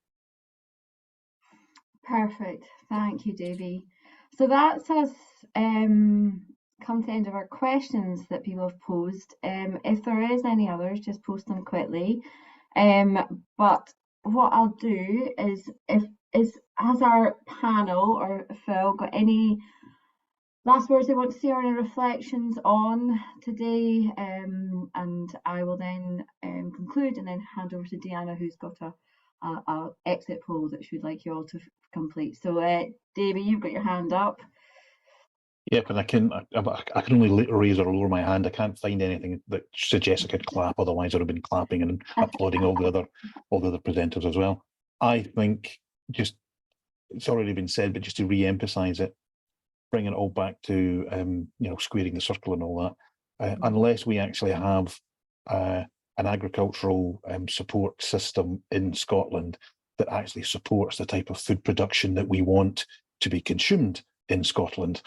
Speaker 1: Perfect. Thank you, Davy. So that's us come to the end of our questions that people have posed. If there is any others, just post them quickly. But what I'll do is, has our panel or Phil got any last words they want to say or any reflections on today? And I will then conclude and then hand over to Deanna, who's got a exit poll that she would like you all to complete. So Davy, you've got your hand up.
Speaker 4: Yep, and I can only raise or lower my hand. I can't find anything that suggests I could clap. Otherwise, I'd have been clapping and applauding all the other presenters as well. I think it's already been said, but just to re-emphasize it, bring it all back to squaring the circle and all that. Unless we actually have an agricultural support system in Scotland that actually supports the type of food production that we want to be consumed in Scotland,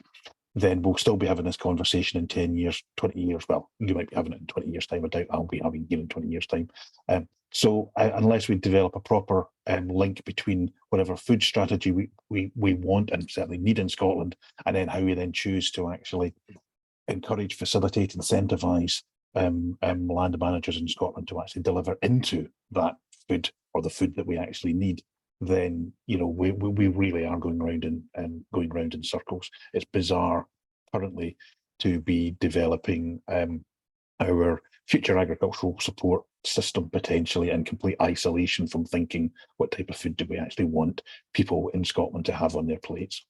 Speaker 4: then we'll still be having this conversation in 10 years, 20 years. Well, you might be having it in 20 years' time. I doubt I'll be having it in 20 years' time. So unless we develop a proper link between whatever food strategy we want and certainly need in Scotland, and then how we then choose to actually encourage, facilitate, incentivise land managers in Scotland to actually deliver into that food, or the food that we actually need, then we really are going round in circles. It's bizarre currently to be developing our future agricultural support system potentially in complete isolation from thinking what type of food do we actually want people in Scotland to have on their plates.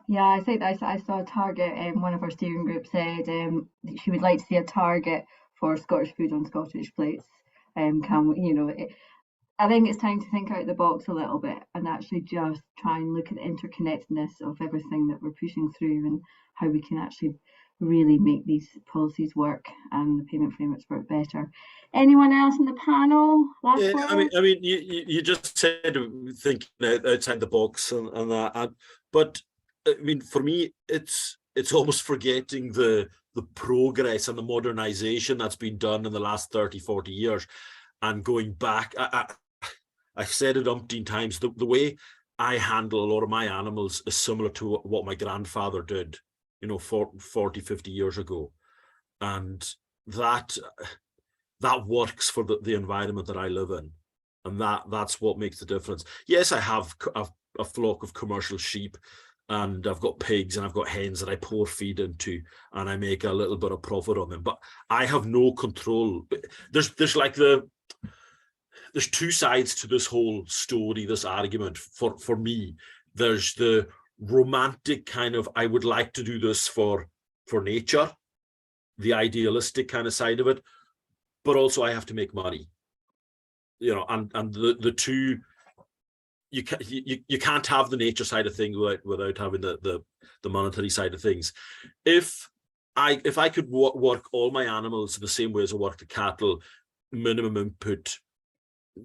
Speaker 1: Yeah, I think I saw a target. One of our steering group said she would like to see a target for Scottish food on Scottish plates. Can we, I think it's time to think out the box a little bit and actually just try and look at the interconnectedness of everything that we're pushing through and how we can actually really make these policies work and the payment frameworks work better. Anyone else in the panel? Last word?
Speaker 5: I mean, you just said thinking outside the box and that, but I mean, for me, it's almost forgetting the progress and the modernization that's been done in the last 30, 40 years and going back. I've said it umpteen times, the way I handle a lot of my animals is similar to what my grandfather did, 40, 50 years ago. And that works for the environment that I live in. And that's what makes the difference. Yes, I have a flock of commercial sheep, and I've got pigs and I've got hens that I pour feed into, and I make a little bit of profit on them, but I have no control. There's two sides to this whole story, this argument. For me, there's the romantic kind of, I would like to do this for nature, the idealistic kind of side of it, but also I have to make money, and the two, you can't have the nature side of things without having the monetary side of things. If I could work all my animals the same way as I work the cattle, minimum input,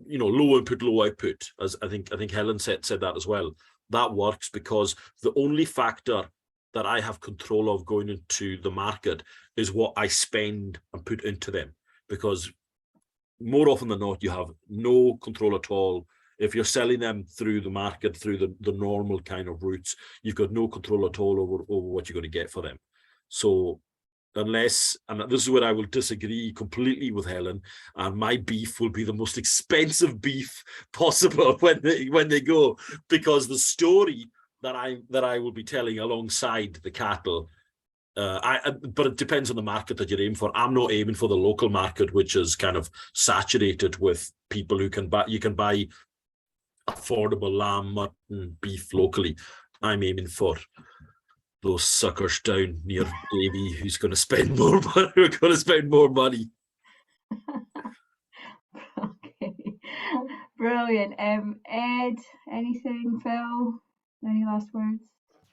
Speaker 5: low input, low output, as I think Helen said that as well, that works, because the only factor that I have control of going into the market is what I spend and put into them, because more often than not, you have no control at all. If you're selling them through the market, through the normal kind of routes, you've got no control at all over what you're going to get for them. So unless, and this is where I will disagree completely with Helen, and my beef will be the most expensive beef possible when they go, because the story that I will be telling alongside the cattle, but it depends on the market that you're aiming for. I'm not aiming for the local market, which is kind of saturated with people who can buy. You can buy affordable lamb, mutton, beef locally. I'm aiming for those suckers down near Davy who's going to spend more money. We're going to spend more money.
Speaker 1: Okay, brilliant. Ed, anything? Phil, any last words?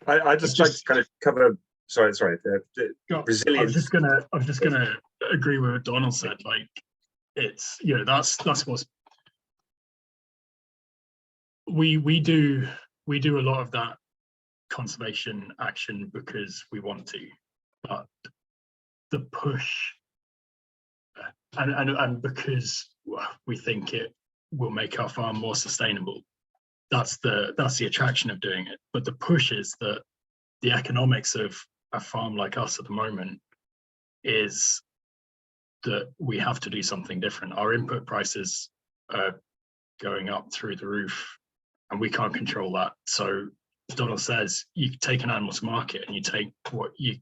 Speaker 2: I just like to kind of cover. Sorry. Resilience.
Speaker 6: I was just gonna agree with what Donald said. Like, it's that's what's we do a lot of that conservation action because we want to, but the push and because we think it will make our farm more sustainable, that's the attraction of doing it. But the push is that the economics of a farm like us at the moment is that we have to do something different. Our input prices are going up through the roof and we can't control that. So Donald says, you take an animal to market and you take what you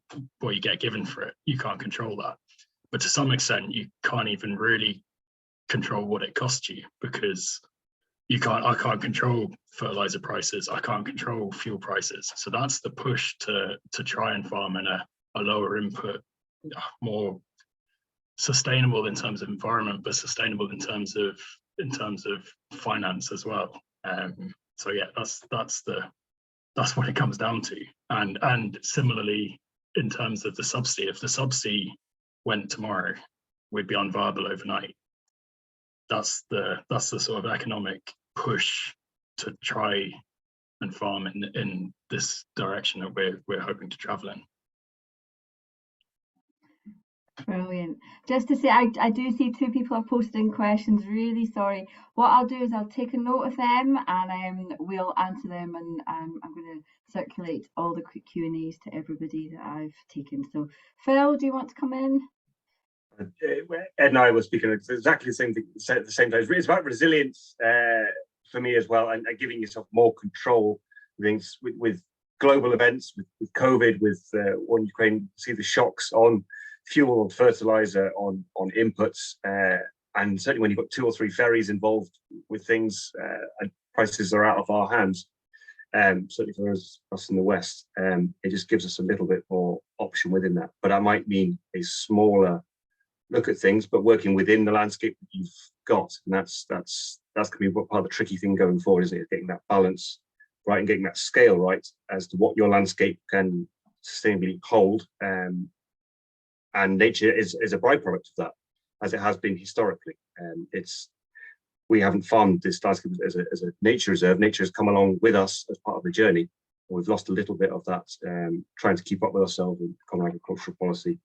Speaker 6: get given for it. You can't control that. But to some extent, you can't even really control what it costs you, because I can't control fertilizer prices. I can't control fuel prices. So that's the push to try and farm in a lower input, more sustainable in terms of environment, but sustainable in terms of finance as well. So yeah, that's what it comes down to. And similarly, in terms of the subsidy, if the subsidy went tomorrow, we'd be unviable overnight. That's the sort of economic push to try and farm in this direction that we're hoping to travel in.
Speaker 1: Brilliant. Just to say, I do see two people are posting questions. Really sorry. What I'll do is I'll take a note of them and we'll answer them, and I'm going to circulate all the quick Q&As to everybody that I've taken. So Phil, do you want to come in?
Speaker 2: Ed and I were speaking exactly the same thing at the same time. It's about resilience for me as well, and giving yourself more control. Things with global events, with COVID, with war in Ukraine, see the shocks on fuel, on fertilizer, on inputs, and certainly when you've got 2 or 3 ferries involved with things, and prices are out of our hands. Certainly for us in the West, it just gives us a little bit more option within that. But that might mean a smaller look at things, but working within the landscape that you've got, and that's going to be part of the tricky thing going forward, isn't it? Getting that balance right and getting that scale right as to what your landscape can sustainably hold. And nature is a byproduct of that, as it has been historically. We haven't farmed this landscape as a nature reserve. Nature has come along with us as part of the journey. We've lost a little bit of that, trying to keep up with ourselves with common agricultural policy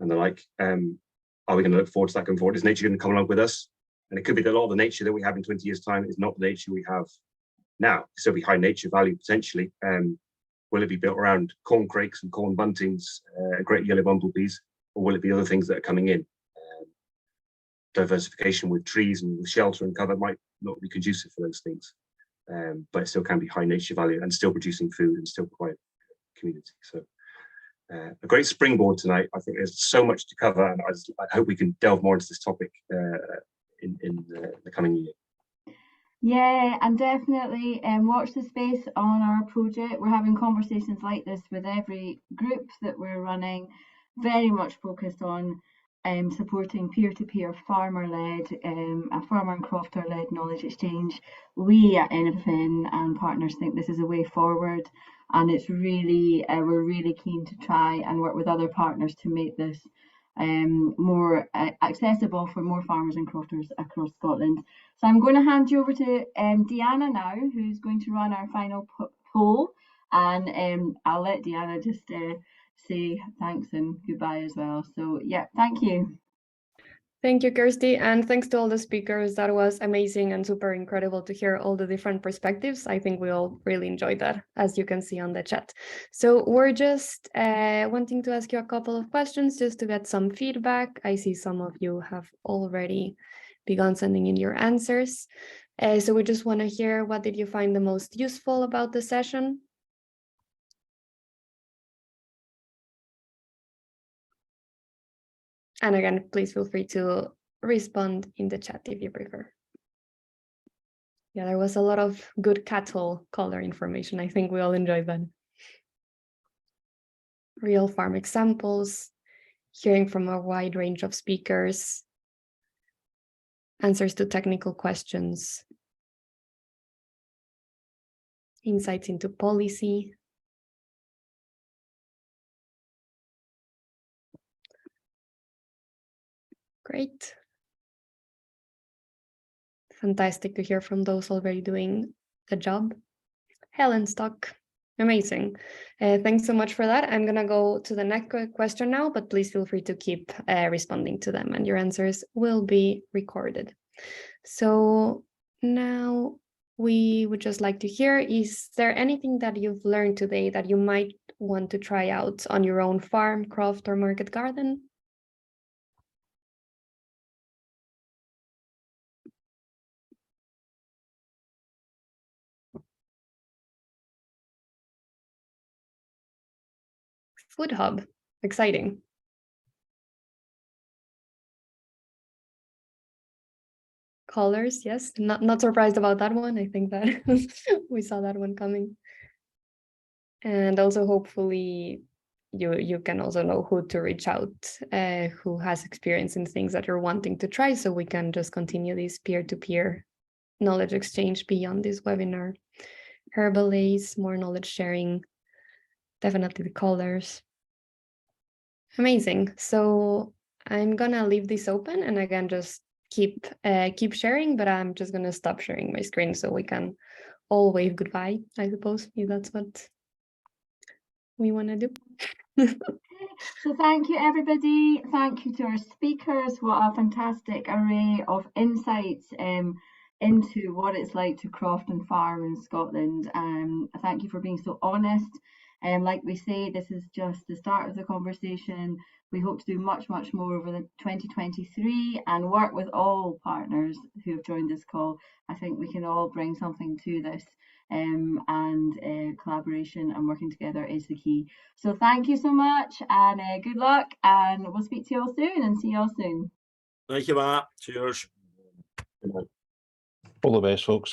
Speaker 2: and the like. Are we going to look forward to that going forward? Is nature going to come along with us? And it could be that a lot of the nature that we have in 20 years' time is not the nature we have now. So it'll be high nature value potentially. Will it be built around corn crakes and corn buntings, great yellow bumblebees, or will it be other things that are coming in? Diversification with trees and with shelter and cover might not be conducive for those things, but it still can be high nature value and still producing food and still provide community. So a great springboard tonight. I think there's so much to cover, and I hope we can delve more into this topic in the coming year.
Speaker 1: Yeah, and definitely watch the space on our project. We're having conversations like this with every group that we're running, very much focused on supporting peer-to-peer farmer-led, a farmer and crofter-led knowledge exchange. We at NFN and partners think this is a way forward, and it's really, we're really keen to try and work with other partners to make this more accessible for more farmers and crofters across Scotland. So I'm going to hand you over to Deanna now, who's going to run our final poll, and I'll let Deanna just say thanks and goodbye as well. So yeah, thank you.
Speaker 3: Thank you, Kirsty, and thanks to all the speakers. That was amazing and super incredible to hear all the different perspectives. I think we all really enjoyed that, as you can see on the chat. So we're just wanting to ask you a couple of questions just to get some feedback. I see some of you have already begun sending in your answers. So we just want to hear, what did you find the most useful about the session? And again, please feel free to respond in the chat if you prefer. Yeah, there was a lot of good cattle color information. I think we all enjoyed that. Real farm examples, hearing from a wide range of speakers, answers to technical questions, insights into policy. Great. Fantastic to hear from those already doing the job. Helen Stock, amazing. Thanks so much for that. I'm going to go to the next question now, but please feel free to keep responding to them, and your answers will be recorded. So now we would just like to hear, is there anything that you've learned today that you might want to try out on your own farm, croft, or market garden? Food hub, exciting. Colors, yes, not surprised about that one. I think that we saw that one coming. And also hopefully you can also know who to reach out, who has experience in things that you're wanting to try, so we can just continue this peer-to-peer knowledge exchange beyond this webinar. Herbalays, more knowledge sharing, definitely the colors. Amazing. So I'm gonna leave this open, and again, just keep sharing, but I'm just gonna stop sharing my screen so we can all wave goodbye, I suppose, if that's what we want to do.
Speaker 1: So thank you, everybody. Thank you to our speakers. What a fantastic array of insights into what it's like to croft and farm in Scotland. Thank you for being so honest And like we say, this is just the start of the conversation. We hope to do much, much more over the 2023 and work with all partners who have joined this call. I think we can all bring something to this, and collaboration and working together is the key. So thank you so much, and good luck, and we'll speak to you all soon and see you all soon.
Speaker 5: Thank you, Matt. Cheers.
Speaker 4: All the best, folks.